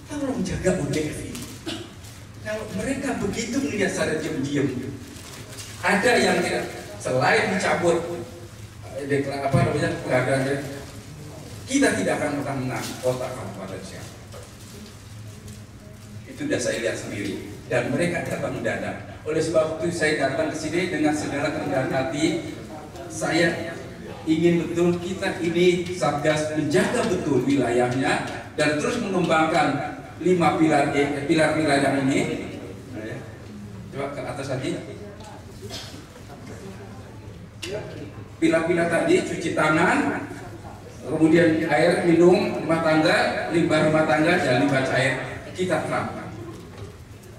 Tolong jaga UDF ini. Kalau mereka begitu melihat saya diam-diam, ada yang tidak, selain dicabut penghargaan, kita tidak akan pernah menang kota kabupaten Siak. Itu sudah saya lihat sendiri. Dan mereka datang mendadak. Oleh sebab itu saya datang ke sini dengan segala kerendahan hati. Saya ingin betul kita ini Satgas menjaga betul wilayahnya dan terus mengembangkan 5 pilar yang ini. Coba ke atas tadi. Pilar-pilar tadi, cuci tangan, kemudian air minum rumah tangga, limbah rumah tangga dan limbah cair kita terapkan.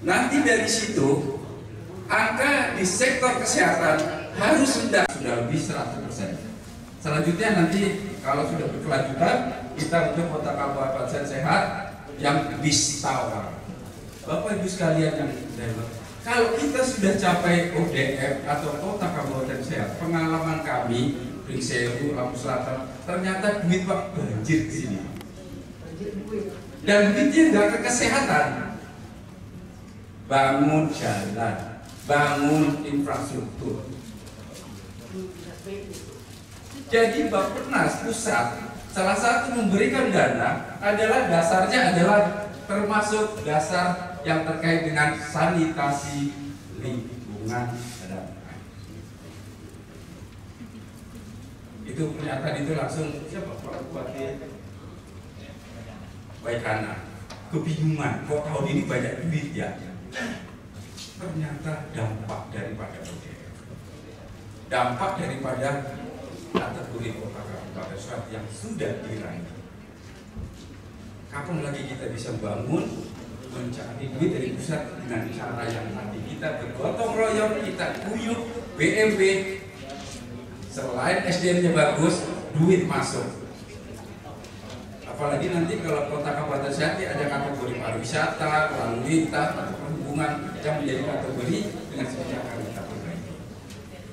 Nanti dari situ angka di sektor kesehatan harus sudah lebih 100%. Selanjutnya nanti kalau sudah berkelanjutan kita untuk kota kabupaten sehat yang bisa. Bapak Ibu sekalian yang kalau kita sudah capai ODF atau kota kabupaten sehat, pengalaman kami Ring Sewu, Lampung Selatan, ternyata duit Pak banjir di sini. Dan duitnya nggak ke kesehatan. Bangun jalan, bangun infrastruktur. Jadi Bappenas pusat salah satu memberikan dana adalah dasarnya adalah termasuk dasar yang terkait dengan sanitasi lingkungan dan air. Itu pernyataan itu langsung siapa Pak Bupati Baikana kebingungan kok tahun ini banyak duit ya. Ternyata dampak daripada ODF, dampak daripada kategori kota kabupaten sehat yang sudah diraih. Kapan lagi kita bisa bangun mencari duit dari pusat dengan cara yang nanti kita bergotong royong, kita guyup BMB, selain SDM-nya bagus, duit masuk. Apalagi nanti kalau kota kabupaten sehat ada kategori pariwisata, lalu lintas, atau perhubungan yang menjadi kategori dengan seperti yang akan kita perbaiki.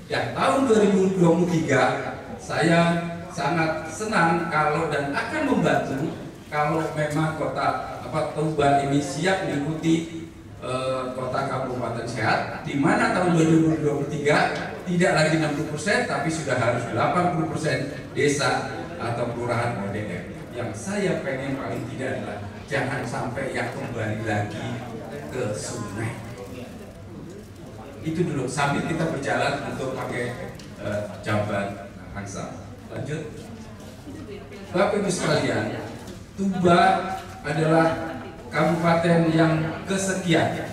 Ya, tahun 2023 saya sangat senang kalau dan akan membantu kalau memang kota Tuban ini siap mengikuti kota kabupaten sehat, di mana tahun 2023 tidak lagi 60% tapi sudah harus 80% desa atau kelurahan ODF. Yang saya pengen paling tidak adalah jangan sampai yang kembali lagi ke sungai. Itu dulu sambil kita berjalan untuk pakai jamban angsa. Lanjut. Bapak Ibu sekalian, Tuba adalah kabupaten yang kesekian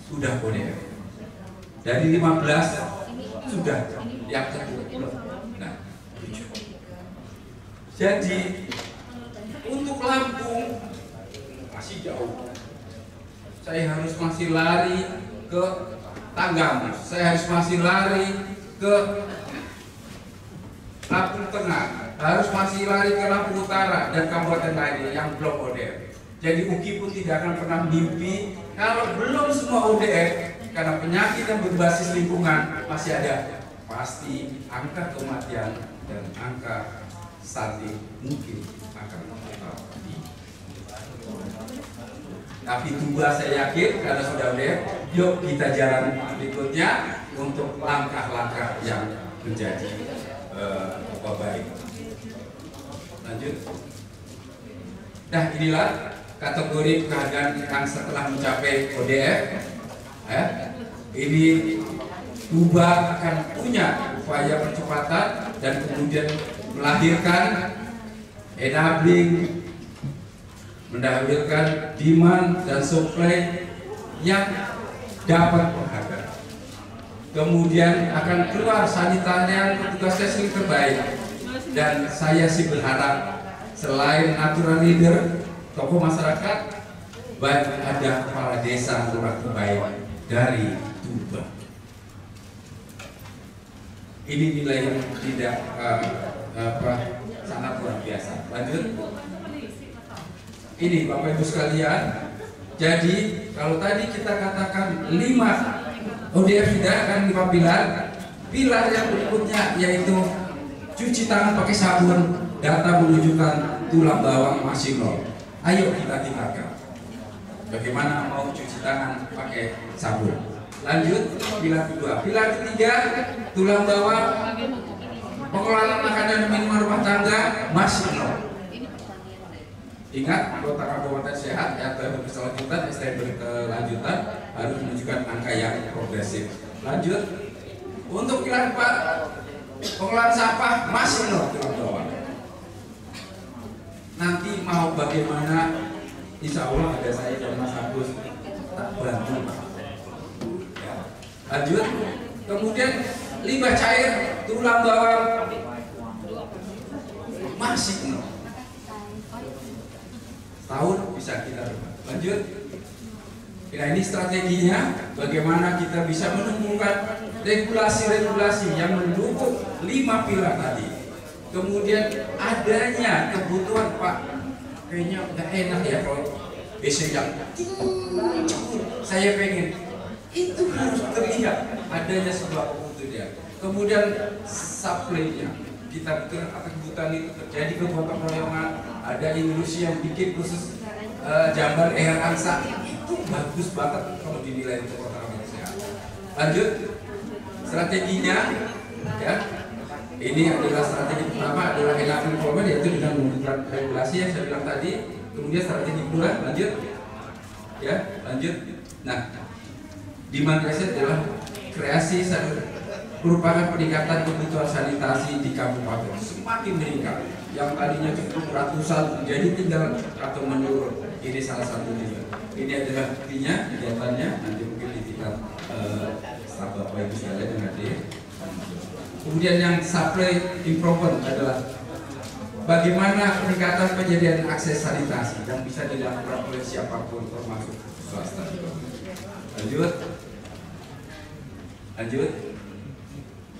sudah ODF. Dari 15 sudah yang ke-20. Nah, 7. Jadi untuk Lampung masih jauh. Saya harus masih lari ke Tanggamus, saya harus masih lari ke Lampung Tengah, harus masih lari ke Lampung Utara dan kabupaten lainnya yang belum ODF. Jadi UKI pun tidak akan pernah mimpi kalau belum semua ODF karena penyakit yang berbasis lingkungan masih ada. Pasti angka kematian dan angka stunting mungkin akan tetap di. Tapi Tuba saya yakin karena sudah ODF, yuk kita jalan berikutnya untuk langkah-langkah yang menjadi baik. Lanjut. Nah, inilah kategori penghargaan yang setelah mencapai ODF. Ini Tuba akan punya upaya percepatan dan kemudian melahirkan enabling, mendahulukan demand dan supply yang dapat penghargaan. Kemudian akan keluar sanitarian petugas testing terbaik. Dan saya sih berharap selain aturan leader, tokoh masyarakat, baik ada kepala desa lurah terbaik dari Tuba. Ini nilai yang tidak sangat luar biasa. Lanjut. Ini Bapak Ibu sekalian, Jadi kalau tadi kita katakan 5 ODF tidak akan 5 pilar. Pilar yang berikutnya yaitu cuci tangan pakai sabun. Data menunjukkan tulang bawang masih nol. Ayo kita tingkatkan. Bagaimana mau cuci tangan pakai sabun? Lanjut, pilar kedua. Pilar ketiga, tulang bawang pengelolaan makanan dan minuman rumah tangga masih nol. Ingat, kota kabupaten sehat atau berkelanjutan, STM berkelanjutan harus menunjukkan angka yang progresif. Lanjut, untuk pilar 4, pengelolaan sampah masih nol tulang bawang. Nanti mau bagaimana, insya Allah ada saya dan Mas Agus tak bantu. Ya. Lanjut, kemudian limbah cair tulang bawang masih nol. Tahun bisa kita lanjut. Nah, ini strateginya bagaimana kita bisa menemukan regulasi-regulasi yang mendukung 5 pilar tadi. Kemudian adanya kebutuhan, Pak, kayaknya nggak enak ya kalau WC yang saya pengen, itu harus terlihat adanya sebuah kebutuhan. Kemudian supply-nya, kita betul apa kebutuhan itu terjadi kegotong royongan, ada industri yang bikin khusus jamban air angsa, itu bagus banget kalau dinilai untuk kota kabupaten sehat. Lanjut, strateginya ya. Ini adalah strategi pertama adalah enabling format, yaitu dengan membuat regulasi yang saya bilang tadi. Kemudian strategi kedua, lanjut ya, lanjut. Nah, demand reset adalah kreasi merupakan peningkatan kebutuhan sanitasi di kabupaten semakin meningkat. Yang tadinya cukup ratusan menjadi tinggal atau menurun. Ini salah satu juga. Ini adalah buktinya, kegiatannya. Nanti mungkin di tingkat staf Bapak Ibu sekalian yang hadir. Kemudian yang supply improvement adalah bagaimana peningkatan penyediaan akses sanitasi yang bisa dilakukan oleh siapapun termasuk swasta. Lanjut.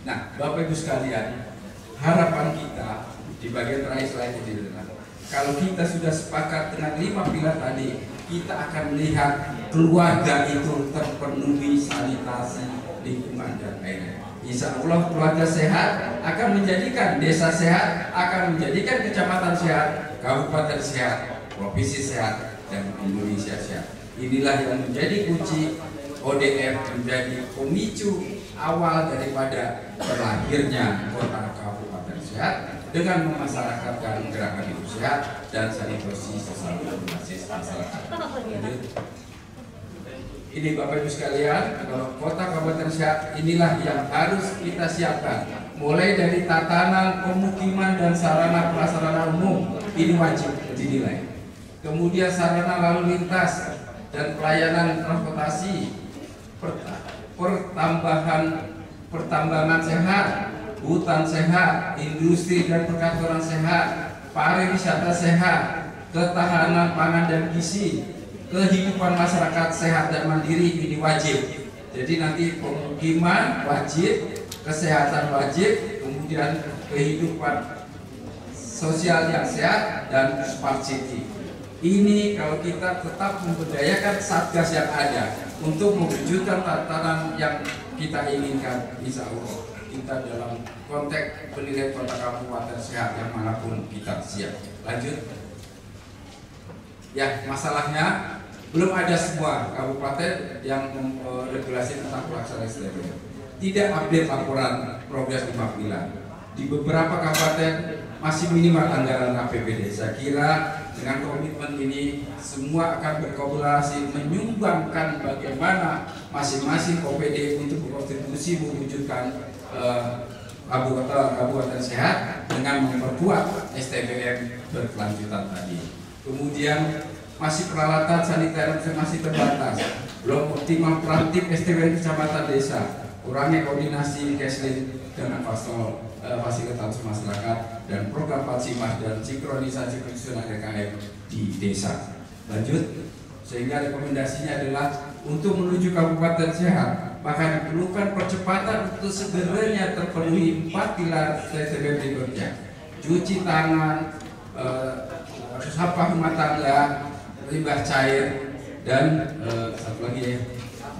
Nah, Bapak Ibu sekalian, harapan kita di bagian terakhir slide ini adalah kalau kita sudah sepakat dengan 5 pilar tadi, kita akan melihat keluarga itu terpenuhi sanitasi, lingkungan dan air. Insya Allah keluarga sehat akan menjadikan desa sehat, akan menjadikan kecamatan sehat, kabupaten sehat, provinsi sehat, dan Indonesia sehat. Inilah yang menjadi kunci ODF, menjadi pemicu awal daripada terlahirnya kota kabupaten sehat dengan memasyarakatkan gerakan hidup sehat dan sanitasi sosial berbasis masyarakat. Ini Bapak Ibu sekalian, kalau kota kabupaten sehat inilah yang harus kita siapkan. Mulai dari tatanan pemukiman dan sarana prasarana umum, ini wajib dinilai. Kemudian sarana lalu lintas dan pelayanan transportasi, pertambangan sehat, hutan sehat, industri dan perkantoran sehat, pariwisata sehat, ketahanan pangan dan gizi, kehidupan masyarakat sehat dan mandiri, ini wajib. Jadi nanti pemukiman wajib, kesehatan wajib, kemudian kehidupan sosial yang sehat dan smart city. Ini kalau kita tetap memberdayakan satgas yang ada untuk mewujudkan tatanan yang kita inginkan, insya Allah kita dalam konteks penilaian kota kabupaten sehat yang manapun kita siap. Lanjut. Ya, masalahnya belum ada semua kabupaten yang regulasi tentang pelaksanaan STM. Tidak update laporan progres 5 pilar. Di beberapa kabupaten masih minimal anggaran APBD. Saya kira dengan komitmen ini semua akan berkolaborasi menyumbangkan bagaimana masing-masing OPD untuk berkontribusi mewujudkan kabupaten sehat dengan memperkuat STBM berkelanjutan tadi. Kemudian masih peralatan saniter masih terbatas, belum optimal praktik STBM kecamatan desa, kurangnya koordinasi cashlink dengan fasilitas masyarakat dan program Pacimas dan sinkronisasi fungsional RKM di desa. Lanjut, sehingga rekomendasinya adalah untuk menuju kabupaten sehat, maka diperlukan percepatan untuk segeranya terpenuhi 4 pilar STBM berikutnya: cuci tangan, sampah rumah tangga, limbah cair, dan satu lagi ya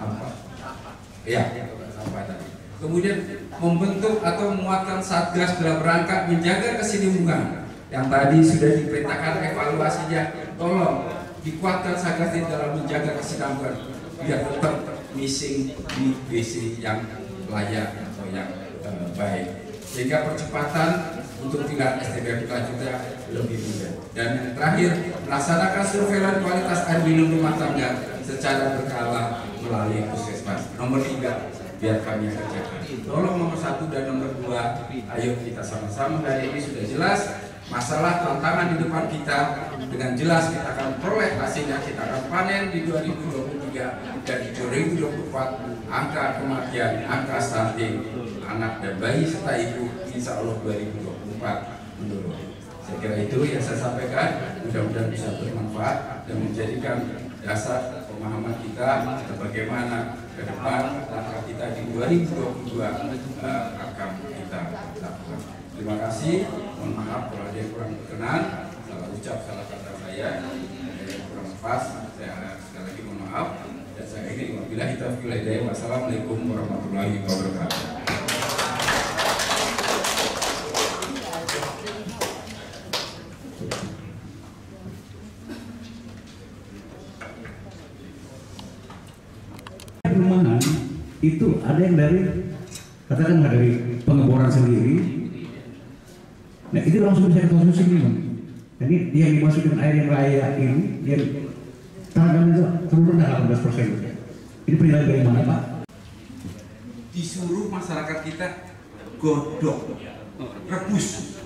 apa? Ya, sampah tadi. Kemudian membentuk atau menguatkan satgas dalam rangka menjaga kesinambungan yang tadi sudah diperintahkan evaluasinya. Tolong dikuatkan satgas ini dalam menjaga kesinambungan biar tetap missing di BC yang layak atau yang baik, sehingga percepatan untuk tingkat STB lanjutnya lebih mudah. Dan yang terakhir, melaksanakan surveilan kualitas air minum rumah tangga secara berkala melalui puskesmas. Nomor 3, biar kami kerjakan. Tolong nomor 1 dan nomor 2, ayo kita sama-sama. Hari ini sudah jelas masalah tantangan di depan kita, dengan jelas kita akan peroleh hasilnya. Kita akan panen di 2023 dan di 2024 angka kematian, angka stunting anak dan bayi serta ibu insya Allah 2024 menurun. Saya kira itu yang saya sampaikan, mudah-mudahan bisa bermanfaat dan menjadikan dasar pemahaman kita bagaimana ke depan langkah kita di 2022 akan kita lakukan. Terima kasih, mohon maaf kalau ada yang kurang berkenan, salah ucap, salah kata saya, ada yang kurang pas, saya sekali lagi mohon maaf. Dan saya ingin wabillahi taufiq wal hidayah. Wassalamualaikum warahmatullahi wabarakatuh. Perumahan itu ada yang dari katakan dari pengeboran sendiri. Nah itu langsung bisa dikonsumsi minum. Jadi yang dimasukkan air yang layak ini yang tangan itu turun 18%. Ini penilaian dari mana Pak? Disuruh masyarakat kita godok, rebus.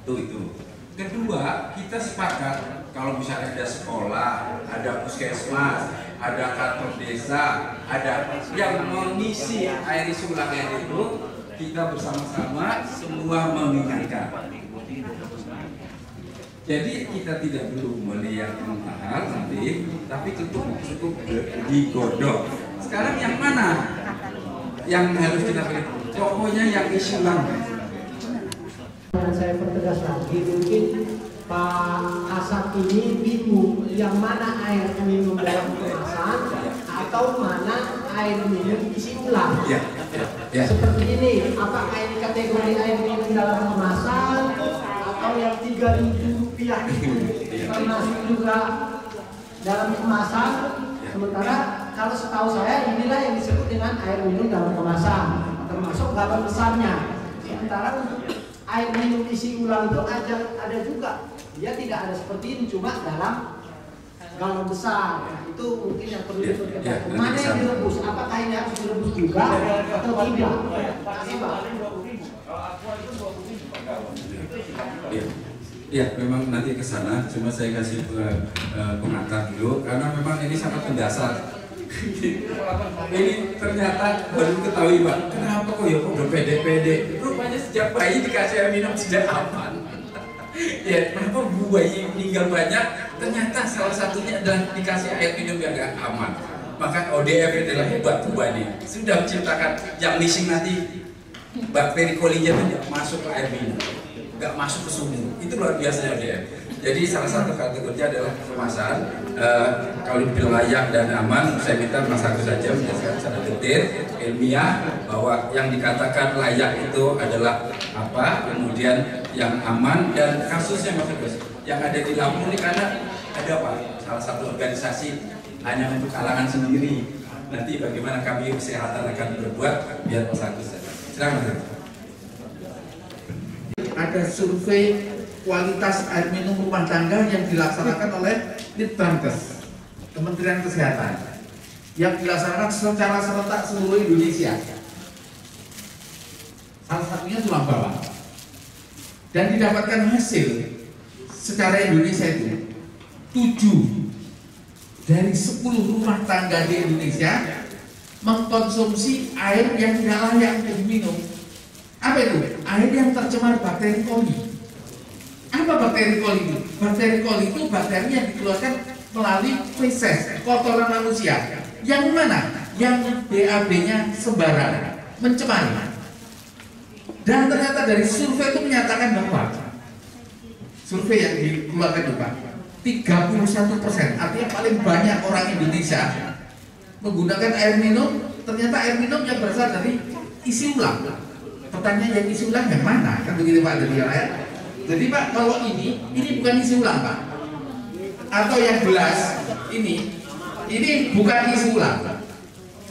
Itu. Kedua, kita sepakat kalau misalnya ada sekolah, ada puskesmas, ada kantor desa, ada yang mengisi air isi ulang air itu, kita bersama-sama semua mengingatkan. Jadi kita tidak perlu beli yang mahal nanti, tapi cukup digodok. Sekarang yang mana yang harus kita pilih? Pokoknya yang isi ulang. Dan saya pertegas lagi, mungkin Pak Asap ini bingung yang mana air minum dalam kemasan atau mana air minum isi ulang. Ya. Seperti ini, apakah ini kategori air minum dalam kemasan atau yang Rp3.000 itu termasuk juga dalam kemasan? Sementara kalau setahu saya inilah yang disebut dengan air minum dalam kemasan, termasuk galon besarnya. Sementara untuk air minum isi ulang itu ada juga, dia tidak ada seperti ini, cuma dalam galon besar. Nah, itu mungkin yang perlu diperketahui. Mana yang direbus? Apakah ini harus direbus juga atau tidak? Kasih Pak. Ya, memang nanti ke sana. Cuma saya kasih pengantar dulu karena memang ini sangat mendasar. Ini ternyata baru ketahui Pak. Kenapa kok ya udah pede-pede? Rupanya sejak bayi dikasih air minum tidak aman. Ya, kenapa bayi meninggal banyak? Ternyata salah satunya adalah dikasih air minum yang gak aman. Maka ODF adalah hebat ini. Sudah menciptakan yang missing nanti bakteri kolinya itu masuk ke air minum, nggak masuk ke sumur. Itu luar biasa ODF. Jadi salah satu kategorinya adalah kemasan. Kalau dibilang layak dan aman, saya minta Mas Agus saja menjelaskan secara detail ilmiah bahwa yang dikatakan layak itu adalah apa, kemudian yang aman dan kasusnya Mas Agus yang ada di Lampung ini karena ada Pak salah satu organisasi hanya untuk kalangan sendiri. Nanti bagaimana kami kesehatan akan berbuat biar Mas Agus saja. Silakan. Ada survei kualitas air minum rumah tangga yang dilaksanakan oleh Litbangkes, Kementerian Kesehatan, yang dilaksanakan secara serentak seluruh Indonesia. Salah satunya Tulang Bawang. Dan didapatkan hasil secara Indonesia itu 7 dari 10 rumah tangga di Indonesia mengkonsumsi air yang tidak layak untuk diminum. Apa itu? Air yang tercemar bakteri koli. Apa bakteri koli itu? Bakteri koli itu bakteri yang dikeluarkan melalui feses, kotoran manusia. Yang mana? Yang BAB-nya sembarangan, mencemari. Dan ternyata dari survei itu menyatakan bahwa survei yang dikeluarkan itu Pak, 31%. Artinya paling banyak orang Indonesia menggunakan air minum, ternyata air minum yang berasal dari isi ulang. Pertanyaan, yang isi ulang yang mana? Kan begitu Pak dari ya. Jadi Pak, kalau ini bukan isi ulang Pak. Atau yang gelas ini bukan isi ulang.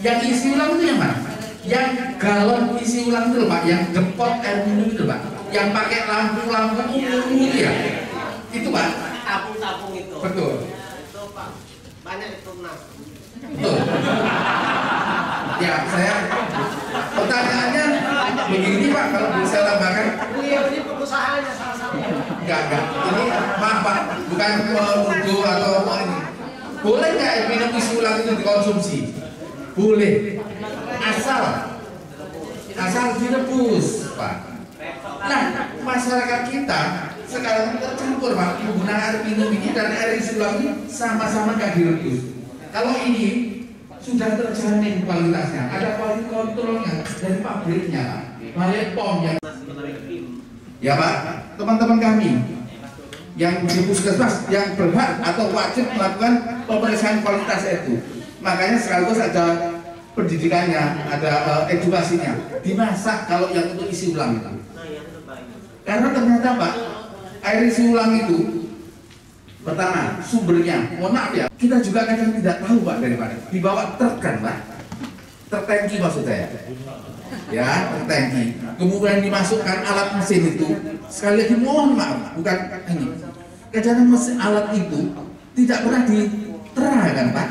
Yang isi ulang itu yang mana? Yang galon isi ulang itu Pak, yang depot air minum itu Pak, yang pakai lampu-lampu umum itu ya. Itu Pak. Tabung-tabung itu. Betul. Itu Pak. Banyak itu Mas. Betul. Ya, saya pertanyaannya begini Pak, kalau bisa tambahkan. Beliau ini pengusahanya salah satu. Enggak. Ini maaf Pak, bukan menuduh atau apa ini. Boleh nggak air minum isi ulang itu dikonsumsi? Boleh. Asal direbus Pak. Nah, masyarakat kita sekarang tercampur Pak, menggunakan air minum ini dan air isi ulang ini sama-sama nggak direbus. Kalau ini sudah terjamin kualitasnya, ada quality controlnya dari pabriknya, Balai POM yang ya Pak, teman-teman kami yang di puskesmas yang berhak atau wajib melakukan pemeriksaan kualitas itu, makanya sekaligus ada pendidikannya, ada edukasinya, dimasak kalau yang untuk isi ulang itu. Karena ternyata Pak, air isi ulang itu pertama sumbernya, mohon maaf ya, kita juga kadang tidak tahu Pak dari mana. Dibawa truk kan Pak, truk tangki maksud saya, ya truk tangki. Kemudian dimasukkan alat mesin itu, sekali lagi mohon maaf, bukan ini. Kadang mesin alat itu tidak pernah ditera kan Pak,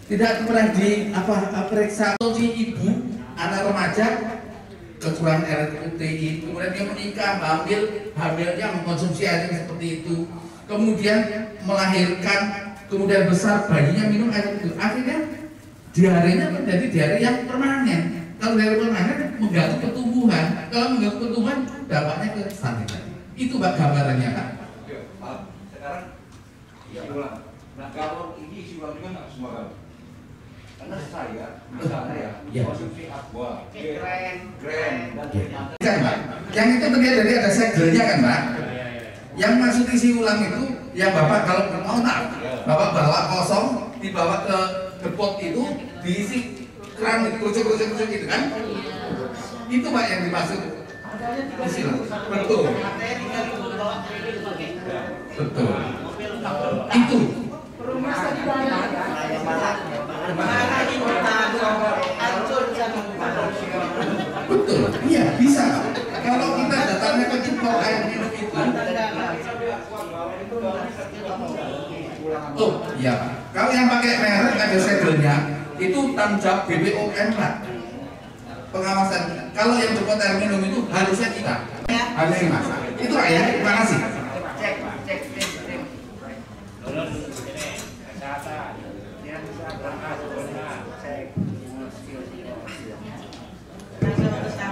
tidak pernah periksa. Si ibu, anak remaja kekurangan air protein, kemudian dia menikah, hamilnya mengkonsumsi air seperti itu. Kemudian melahirkan, kemudian besar, bayinya minum air itu, akhirnya diarenya menjadi diare yang permanen. Kalau diare permanen mengganggu pertumbuhan, kalau mengganggu pertumbuhan dampaknya ke stunting. Itu Pak gambarannya Pak. Sekarang ya ulang. Nah kalau ini isi ulang juga nggak semua kan? Karena saya misalnya ya konsumsi aqua, grand kan Pak, yang itu terdiri dari ada segelnya kan Pak. Yang masuk isi ulang itu, yang Bapak kalau mau Bapak bawa kosong, dibawa ke depot itu, diisi keran kerucuk gitu kan? Itu Pak yang dimaksud isi ulang. Betul. Betul. Itu. Betul. Iya bisa. Kalau kita datangnya ke impor air minum itu. Tuh, iya Pak. Kalau yang pakai merek ada segelnya, itu tanggung jawab BPOM Pak. Pengawasan. Kalau yang depot air minum itu harusnya kita. Harusnya Mas. Itu Pak ya. Terima kasih.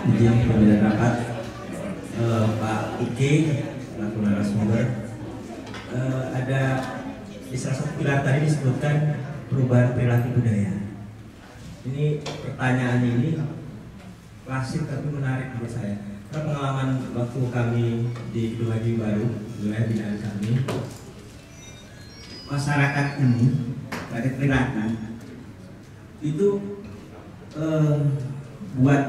Izin pemilihan rapat Pak Ike selaku narasumber, ada di salah satu pilar tadi disebutkan perubahan perilaku budaya. Ini pertanyaan ini klasik tapi menarik menurut saya. Karena pengalaman waktu kami di Kedua Baru, wilayah binaan kami, masyarakat ini dari perilaku itu buat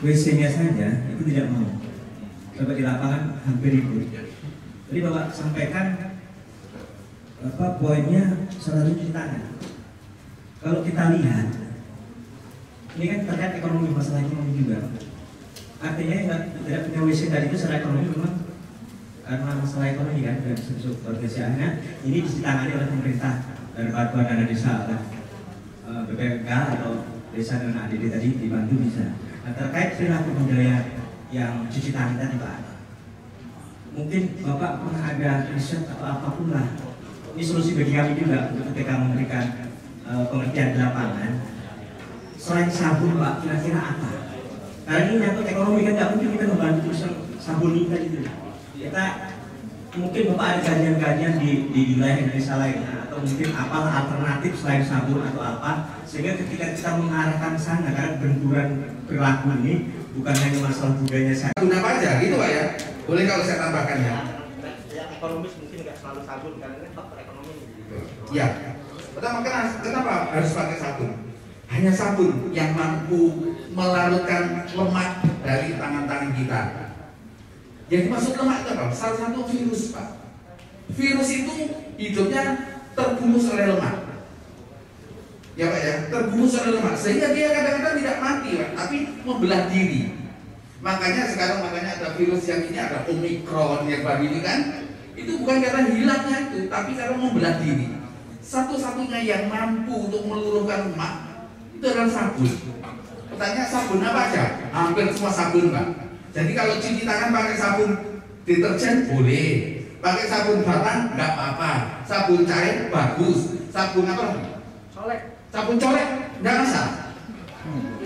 WC-nya saja itu tidak mau. Sampai di lapangan hampir ribut. Jadi Bapak sampaikan poinnya selalu cuci tangan. Kalau kita lihat, ini kan terkait ekonomi, masalah ekonomi juga. Artinya yang tidak punya WC tadi itu secara ekonomi memang karena masalah ekonomi kan, dan organisasinya ini ditangani oleh pemerintah dari bantuan dana desa oleh BPK atau desa dan ADD tadi dibantu bisa. Nah, terkait perilaku budaya yang cuci tangan tadi Pak, mungkin Bapak pernah ada riset atau apapun lah. Ini solusi bagi kami juga untuk ketika memberikan pengertian di lapangan. Selain sabun Pak, kira-kira apa? Karena ini nyangkut ekonomi kan, nggak mungkin kita membantu sabun ini tadi itu. Kita mungkin Bapak ada kajian-kajian di wilayah Indonesia lainnya, atau mungkin apalah alternatif selain sabun atau apa, sehingga ketika kita mengarahkan sana, karena benturan perilaku ini bukan hanya masalah budayanya saja. Guna pajak gitu Pak ya, boleh kalau saya tambahkan ya. ekonomis mungkin nggak selalu sabun karena ini faktor ekonomi. Ya, pertama kenapa harus pakai sabun? Hanya sabun yang mampu melarutkan lemak dari tangan-tangan kita. Yang dimaksud lemak itu apa? Salah satu virus, Pak. Virus itu hidupnya terbungkus oleh lemak. Ya Pak ya, terbungkus oleh lemak. Sehingga dia kadang-kadang tidak mati, Pak, tapi membelah diri. Makanya sekarang ada virus yang ini, ada Omikron yang baru ini kan. Itu bukan karena hilangnya itu, tapi karena membelah diri. Satu-satunya yang mampu untuk meluruhkan lemak itu adalah sabun. Pertanyaan sabun apa aja? Hampir semua sabun, Pak. Jadi kalau cuci tangan pakai sabun deterjen boleh, pakai sabun batang nggak apa-apa, sabun cair bagus, sabun apa? Sabun colek nggak masalah.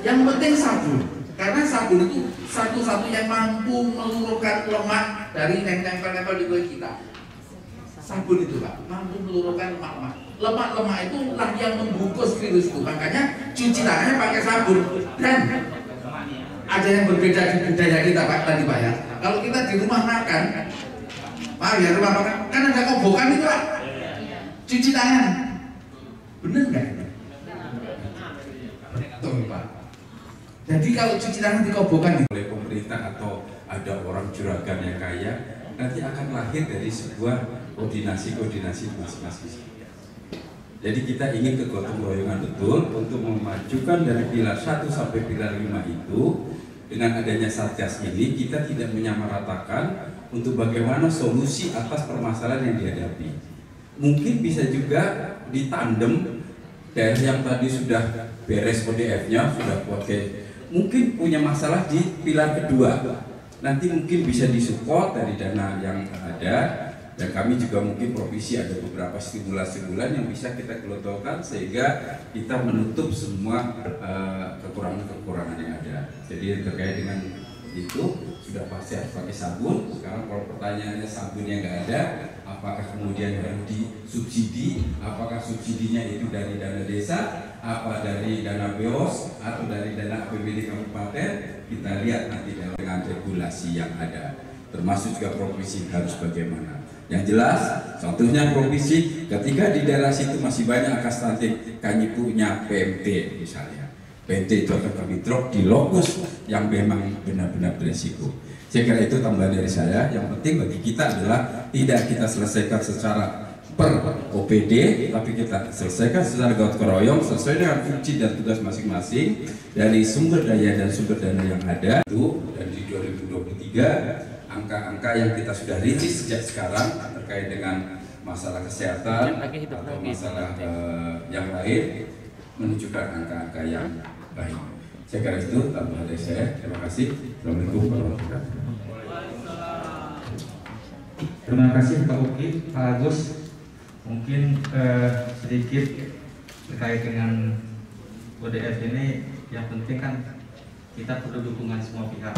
Yang penting sabun, karena sabun itu satu-satunya yang mampu meluruhkan lemak dari nempel-nempel di kulit kita. Sabun itu Pak, mampu meluruhkan lemak-lemak. Lemak-lemak itulah yang membungkus virus itu. Makanya cuci tangannya pakai sabun. Dan ada yang berbeda di budaya kita Pak tadi Pak ya. Kalau kita di rumah makan, Pak ya rumah makan, kan ada kobokan itu Pak. Cuci tangan, bener nggak? Betul Pak. Jadi kalau cuci tangan di kobokan oleh pemerintah atau ada orang juragan yang kaya, nanti akan lahir dari sebuah koordinasi masing-masing. Jadi kita ingin kegotong royongan betul untuk memajukan dari pilar 1 sampai pilar 5 itu. Dengan adanya Satgas ini kita tidak menyamaratakan untuk bagaimana solusi atas permasalahan yang dihadapi. Mungkin bisa juga ditandem daerah yang tadi sudah beres ODF-nya, sudah pakai, mungkin punya masalah di pilar kedua. Nanti mungkin bisa disupport dari dana yang ada. Dan kami juga mungkin provinsi ada beberapa stimulasi-stimulan yang bisa kita gelontorkan sehingga kita menutup semua kekurangan-kekurangan yang ada. Jadi terkait dengan itu sudah pasti harus pakai sabun. Sekarang kalau pertanyaannya sabunnya nggak ada, apakah kemudian harus disubsidi? Apakah subsidinya itu dari dana desa, apa dari dana BEOS atau dari dana APBD kabupaten? Kita lihat nanti dengan regulasi yang ada. Termasuk juga provinsi harus bagaimana. Yang jelas, contohnya provinsi ketika di daerah situ masih banyak angka stunting, kami punya PMT misalnya. PMT itu akan kami drop di lokus yang memang benar-benar berisiko. Saya kira itu tambahan dari saya. Yang penting bagi kita adalah tidak kita selesaikan secara per OPD, tapi kita selesaikan secara gotong royong sesuai dengan fungsi dan tugas masing-masing dari sumber daya dan sumber dana yang ada. Itu dan di 2023 angka-angka yang kita sudah rinci sejak sekarang terkait dengan masalah kesehatan atau masalah yang lain menunjukkan angka-angka yang baik. Saya kira itu tambahan dari saya. Terima kasih. Assalamualaikum warahmatullahi wabarakatuh. Terima kasih Pak Uki, Pak Agus. Mungkin sedikit terkait dengan ODF ini, yang penting kan kita perlu dukungan semua pihak.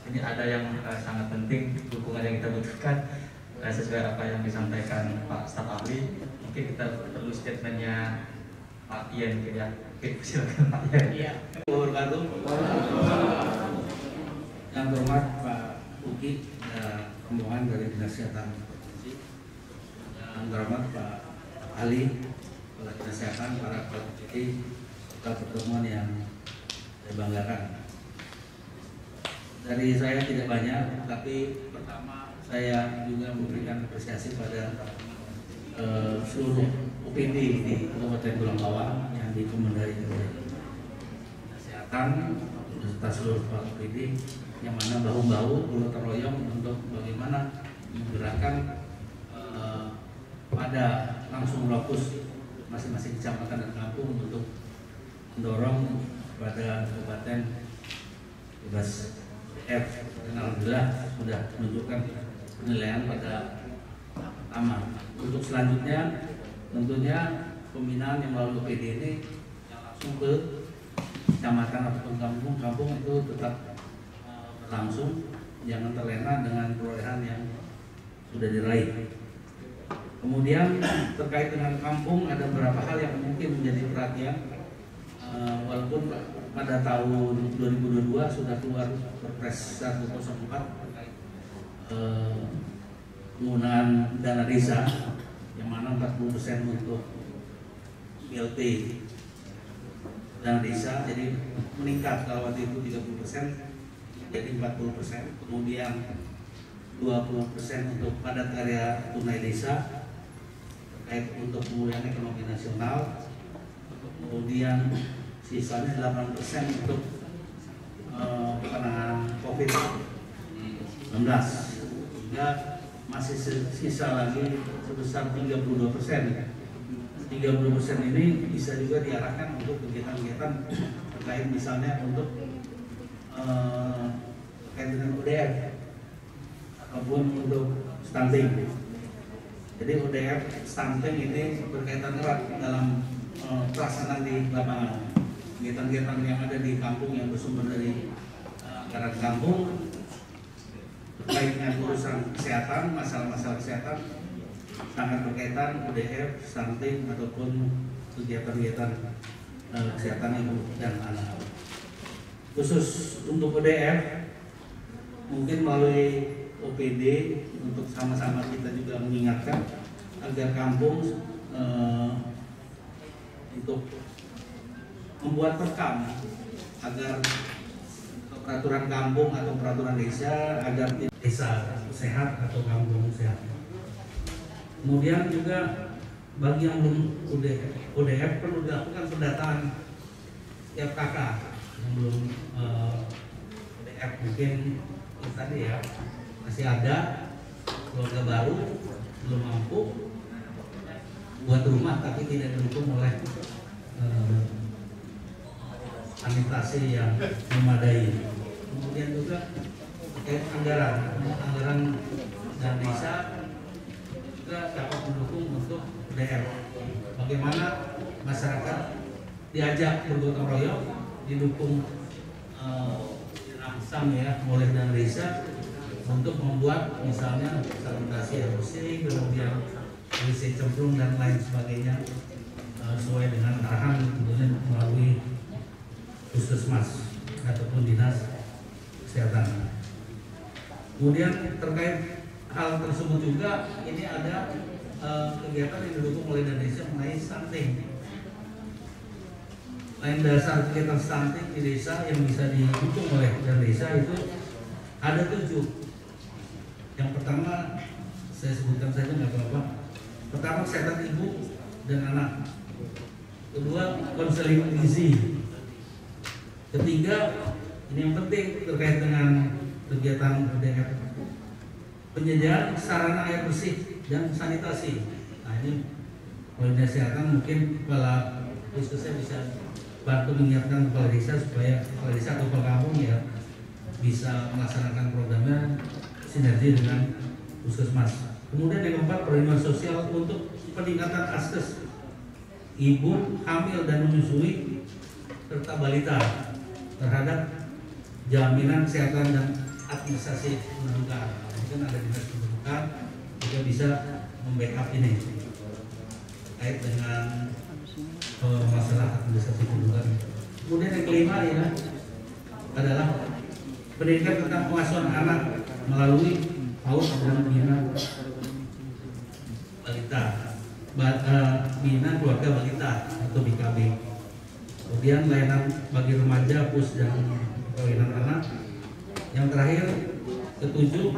Ini ada yang sangat penting, dukungan yang kita butuhkan sesuai apa yang disampaikan Pak Staf Ahli. Mungkin kita perlu statementnya Pak Ian ya. Oke, silakan Pak Ian. Iya. Yang hormat Pak Uki, rombongan dari Dinas Kesehatan Provinsi. Yang hormat Pak Ali, Kepala Dinas Kesehatan, para kepala serta pertemuan yang saya banggakan. Dari saya tidak banyak, tapi pertama saya juga memberikan apresiasi pada seluruh UPD di Kabupaten Pulau Bawang yang dikomandoi oleh Kesehatan beserta seluruh kepala UPD yang mana bahu-bahu gotong royong untuk bagaimana menggerakkan pada langsung lokus masing-masing kecamatan dan kampung untuk mendorong pada kabupaten bebas dan alhamdulillah sudah menunjukkan penilaian pada pertama. Untuk selanjutnya tentunya pembinaan yang melalui OPD ini yang langsung ke kecamatan ataupun kampung itu tetap berlangsung, jangan terlena dengan perolehan yang sudah diraih. Kemudian terkait dengan kampung ada beberapa hal yang mungkin menjadi perhatian, walaupun pada tahun 2022 sudah keluar Perpres 104 terkait penggunaan dana desa, yang mana 40% untuk BLT dana desa, jadi meningkat. Kalau waktu itu 30% jadi 40%, kemudian 20% untuk padat karya tunai desa terkait untuk pemulihan ekonomi nasional, kemudian sisanya 8% untuk penanganan COVID-19, sehingga masih sisa lagi sebesar 32%. 30% ini bisa juga diarahkan untuk kegiatan-kegiatan terkait misalnya untuk terkait dengan ODF ataupun untuk stunting. Jadi ODF stunting ini berkaitan erat dalam pelaksanaan di lapangan. Kegiatan-kegiatan yang ada di kampung yang bersumber dari anggaran kampung terkait dengan urusan kesehatan, masalah-masalah kesehatan sangat berkaitan ODF, stunting ataupun kegiatan-kegiatan kesehatan ibu dan anak. Khusus untuk ODF, mungkin melalui OPD untuk sama-sama kita juga mengingatkan agar kampung untuk membuat perkam agar peraturan kampung atau peraturan desa agar desa sehat atau kampung sehat. Kemudian juga bagi yang belum ODF perlu dilakukan pendataan tiap kakak yang belum ODF, mungkin tadi ya masih ada keluarga baru belum mampu buat rumah tapi tidak didukung oleh sanitasi yang memadai. Kemudian juga terkait anggaran dan desa juga dapat mendukung untuk ODF. Bagaimana masyarakat diajak bergotong royong, didukung langsung ya oleh dana desa untuk membuat misalnya sanitasi yang bersih, kemudian WC cemplung dan lain sebagainya sesuai dengan arahan tentunya melalui puskesmas ataupun dinas kesehatan. Kemudian terkait hal tersebut juga ini ada kegiatan yang didukung oleh dana desa mengenai stunting. Lain dasar kegiatan stunting di desa yang bisa didukung oleh dana desa itu ada 7. Yang pertama saya sebutkan saja nggak apa-apa. Pertama kesehatan ibu dan anak. Kedua konseling gizi. Ketiga ini yang penting terkait dengan kegiatan ODF, penyediaan sarana air bersih dan sanitasi. Nah ini kalau dinas kesehatan mungkin kepala puskesmas bisa bantu menyiapkan kepala desa supaya kepala desa atau kepala kampung ya bisa melaksanakan programnya sinergi dengan puskesmas. Kemudian yang keempat perlindungan sosial untuk peningkatan askes ibu hamil dan menyusui serta balita terhadap jaminan kesehatan dan administrasi pendidikan. Mungkin ada dinas pendidikan juga bisa membackup ini terkait dengan masalah administrasi pendidikan. Kemudian yang kelima ya adalah pendidikan tentang pengasuhan anak melalui PAUD dan bina balita, bina keluarga balita atau BKB. Kemudian layanan bagi remaja, pus dan perkawinan anak. Yang terakhir ketujuh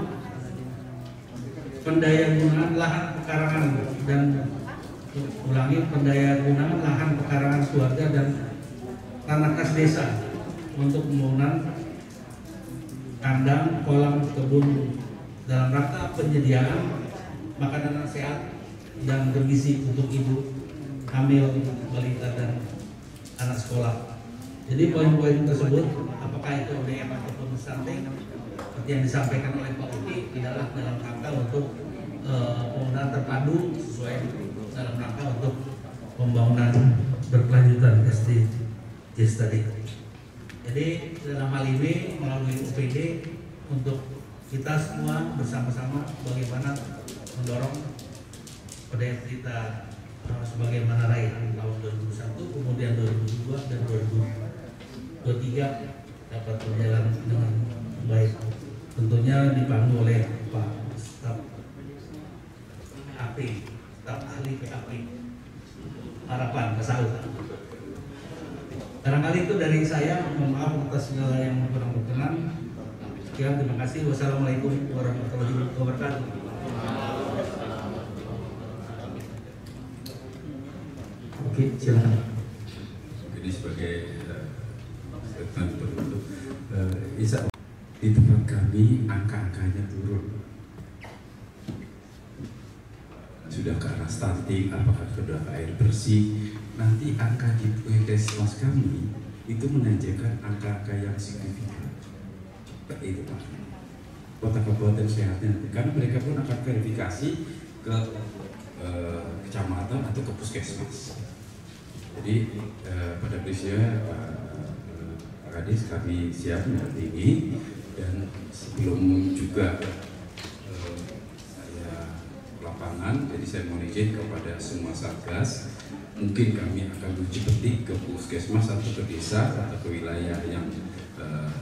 pendayagunaan lahan pekarangan dan pendayagunaan lahan pekarangan keluarga dan tanah kas desa untuk pembangunan kandang, kolam, kebun dalam rangka penyediaan makanan sehat dan bergizi untuk ibu hamil, balita dan anak sekolah. Jadi poin-poin tersebut, apakah itu ODF ataupun stunting, seperti yang disampaikan oleh Pak Uki, tidaklah dalam rangka untuk pembangunan terpadu sesuai dalam rangka untuk pembangunan berkelanjutan SDGs tadi. Jadi dalam hal ini melalui UPD untuk kita semua bersama-sama bagaimana mendorong ODF kita sebagaimana raihan tahun 2001, kemudian 2002 dan 2023 dapat berjalan dengan baik. Tentunya dipandu oleh Pak Staf staf ahli PAP Harapan Kesaut. Barangkali itu dari saya. Mohon maaf atas segala yang kurang berkenan. Sekian, terima kasih. Wassalamualaikum warahmatullahi wabarakatuh. Oke, silakan. Jadi sebagai statement penutup, di tempat kami angka-angkanya turun. Sudah ke arah stunting, apakah sudah ke air bersih? Nanti angka di puskesmas kami itu menanjakan angka-angka yang signifikan. Itu Pak. Kota kabupaten sehatnya nanti, karena mereka pun akan verifikasi ke kecamatan atau ke puskesmas. Jadi pada prinsipnya Pak Kadis, kami siap mendampingi, dan sebelum juga saya lapangan, jadi saya mohon izin kepada semua satgas, mungkin kami akan uji petik ke puskesmas atau ke desa atau ke wilayah yang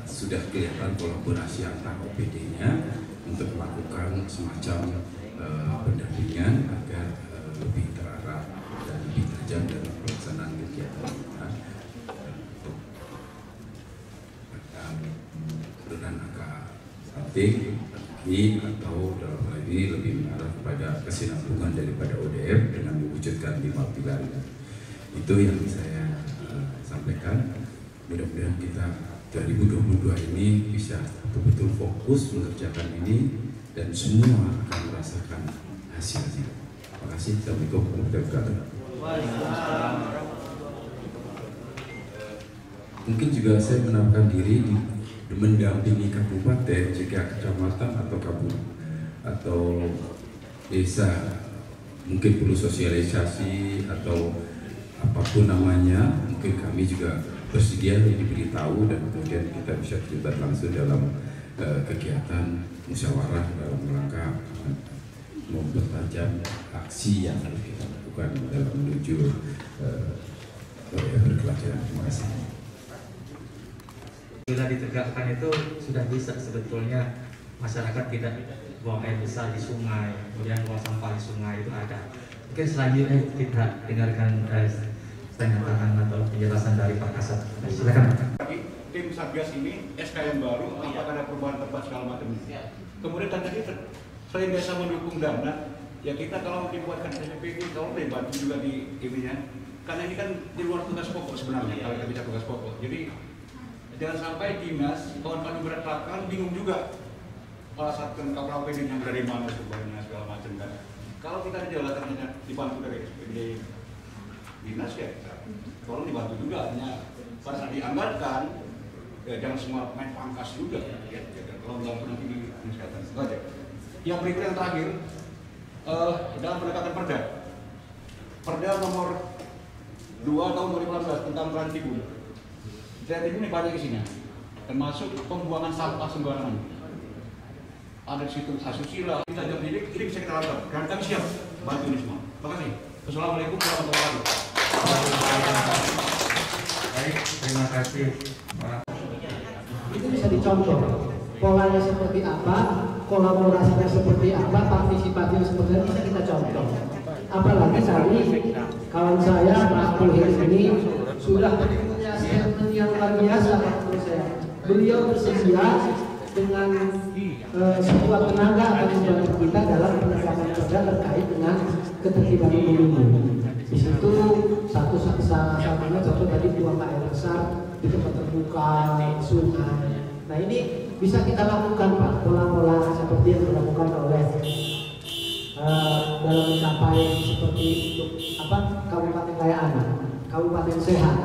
sudah kelihatan kolaborasi antar OPD-nya untuk melakukan semacam pendampingan agar lebih terarah dan lebih tajam dalam pelaksanaan kegiatan kita untuk menekan angka stunting atau dalam hal ini lebih mengarah kepada kesinambungan daripada ODM dengan mewujudkan 5 pilar. Itu yang saya sampaikan. Mudah-mudahan kita 2022 ini bisa betul-betul fokus mengerjakan ini dan semua akan merasakan hasilnya. Terima kasih. Assalamualaikum warahmatullahi wabarakatuh. Mungkin juga saya menawarkan diri mendampingi kabupaten jika kecamatan atau atau desa mungkin perlu sosialisasi atau apapun namanya, mungkin kami juga bersedia diberitahu dan kemudian kita bisa terlibat langsung dalam kegiatan musyawarah dalam rangka mempertajam aksi yang harus kita lakukan dalam menuju berkelanjutan. Terima kasih. Bila ditegakkan itu sudah bisa sebetulnya masyarakat tidak buang air besar di sungai, kemudian buang sampah di sungai, itu ada. Mungkin selanjutnya kita dengarkan pernyataan atau penjelasan dari Pak Kasat. Silakan. Tim Satgas ini SK yang baru, apakah ada perubahan tempat segala macam. Kemudian tadi selain biasa mendukung dana, ya kita kalau dibuatkan SPP kalau bantu juga di ininya, karena ini kan di luar tugas pokok sebenarnya kalau kita bisa tugas pokok. Jadi jangan sampai dinas kawan-kawan berat lapangan bingung juga saat kapal OPD yang dari mana sebenarnya segala macam kan. Kalau kita di jalatannya dibantu dari SPD dinas ya, tolong dibantu juga. Hanya pada saat dianggarkan ya, jangan semua main pangkas juga ya, kalau nggak nanti di kesehatan itu aja. Yang berikut yang terakhir dalam pendekatan Perda nomor 2 tahun 2018 tentang Trantibun. Trantibun ini banyak isinya, termasuk pembuangan sampah sembarangan. Ada di situ asusila, kita jawab ini bisa kita lakukan. Dan kami siap bantu ini semua. Terima kasih. Assalamualaikum warahmatullahi wabarakatuh. Baik, terima kasih. Itu bisa dicontoh. Polanya seperti apa, kolaborasinya seperti apa, partisipasinya seperti apa, bisa kita contoh. Apalagi tadi kawan saya Pak Tuhir ini sudah punya statement yang luar biasa menurut saya. Beliau bersedia dengan sebuah tenaga akan membantu kita dalam penegakan perda terkait dengan ketertiban umum. Di situ satunya contoh tadi buang air besar di tempat terbuka, sungai. Nah ini bisa kita lakukan Pak, pola-pola seperti yang dilakukan oleh dalam mencapai seperti untuk Kabupaten Kaya Anak, Kabupaten Sehat.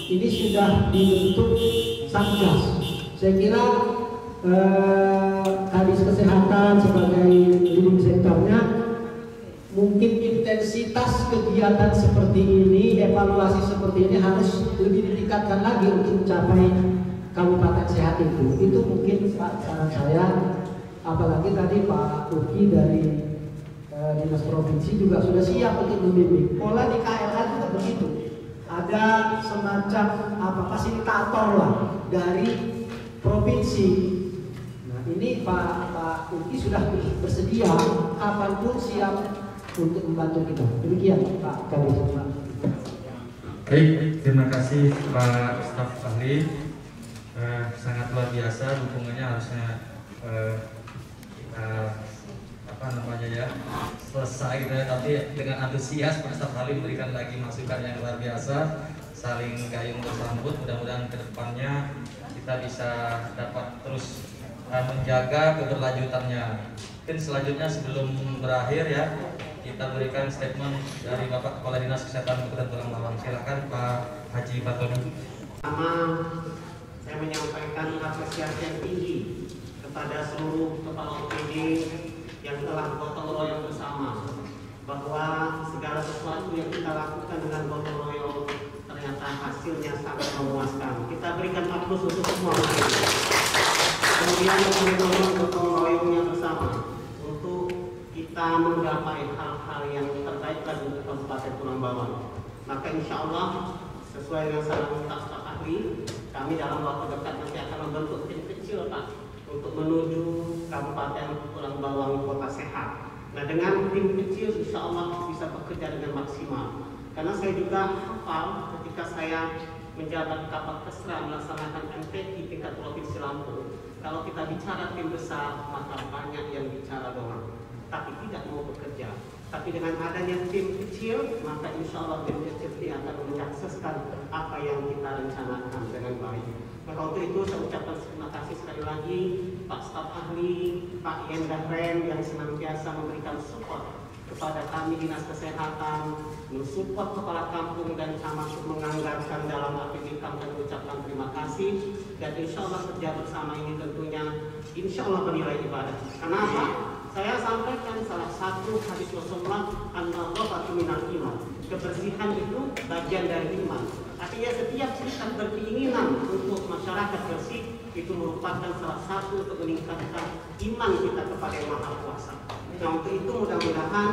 Ini sudah dibentuk Satgas. Saya kira Kadis Kesehatan sebagai leading sektornya mungkin intensitas kegiatan seperti ini, evaluasi seperti ini harus lebih ditingkatkan lagi untuk mencapai Kabupaten Sehat itu. Itu mungkin Pak saran saya. Apalagi tadi Pak Uki dari Dinas Provinsi juga sudah siap untuk membimbing. Pola di KLH juga begitu. Ada semacam fasilitator lah dari provinsi. Nah ini Pak Uki sudah bersedia kapanpun siap untuk membantu kita. Demikian Pak Kabis. Baik, terima kasih Pak Staf Ahli. Sangat luar biasa dukungannya, harusnya selesai gitu ya, tapi dengan antusias Pak Staf Ahli memberikan lagi masukan yang luar biasa, saling gayung bersambut. Mudah-mudahan kedepannya kita bisa dapat terus menjaga keberlanjutannya. Mungkin selanjutnya sebelum berakhir ya, kita berikan statement dari Bapak Kepala Dinas Kesehatan Kabupaten Tulang Bawang. Silakan Pak Haji Fatoni. Pertama, saya menyampaikan apresiasi yang tinggi kepada seluruh kepala OPD yang telah gotong royong bersama, bahwa segala sesuatu yang kita lakukan dengan gotong royong ternyata hasilnya sangat memuaskan. Kita berikan aplaus untuk semua. Kemudian teman-teman gotong royongnya bersama untuk kita menggapai hal-hal yang terbaik lagi untuk Kabupaten Tulang Bawang. Maka insya Allah sesuai dengan saran staf ahli, kami dalam waktu dekat nanti akan membentuk tim kecil Pak untuk menuju Kabupaten Tulang Bawang Kota Sehat. Nah, dengan tim kecil insya Allah bisa bekerja dengan maksimal. Karena saya juga hafal ketika saya menjabat Kapolkesra melaksanakan MTQ tingkat Provinsi Lampung. Kalau kita bicara tim besar, maka banyak yang bicara doang, tapi tidak mau bekerja. Tapi dengan adanya tim kecil, maka insya Allah tim kecil ini akan menyakseskan apa yang kita rencanakan dengan baik. Maka untuk itu saya ucapkan terima kasih sekali lagi Pak Staf Ahli, Pak Yendahren yang senantiasa memberikan support kepada kami Dinas Kesehatan, mensupport kepala kampung dan camat menganggarkan dalam APBD kami mengucapkan terima kasih. Dan insya Allah kerja bersama ini tentunya insya Allah bernilai ibadah. Kenapa? Saya sampaikan salah satu hadis Rasulullah, an-nadhafatu minal iman. Kebersihan itu bagian dari iman. Artinya setiap kita berkeinginan untuk masyarakat bersih itu merupakan salah satu untuk meningkatkan iman kita kepada Yang Maha Kuasa. Nah, untuk itu mudah-mudahan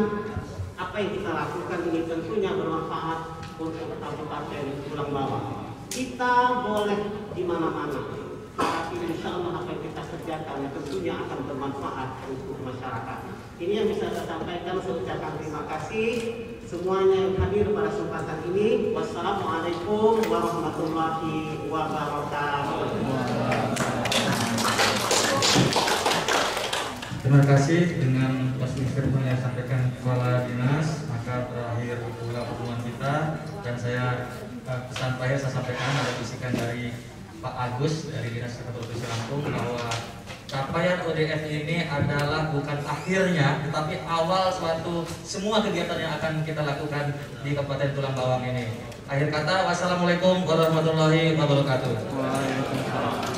apa yang kita lakukan ini tentunya bermanfaat untuk Kabupaten Tulang Bawang. Kita boleh di mana-mana, tapi insya Allah apa yang kita kerjakan tentunya akan bermanfaat untuk masyarakat. Ini yang bisa saya sampaikan. Saya ucapkan terima kasih semuanya yang hadir pada kesempatan ini. Wassalamualaikum warahmatullahi wabarakatuh. Terima kasih. Dengan closing statement yang disampaikan Kepala Dinas, maka berakhir pula pertemuan kita. Dan saya pesan terakhir saya sampaikan ada bisikan dari Pak Agus dari Dinas Kesehatan Provinsi Lampung bahwa capaian ODF ini adalah bukan akhirnya, tetapi awal suatu semua kegiatan yang akan kita lakukan di Kabupaten Tulang Bawang ini. Akhir kata, wassalamualaikum warahmatullahi wabarakatuh. Waalaikumsalam.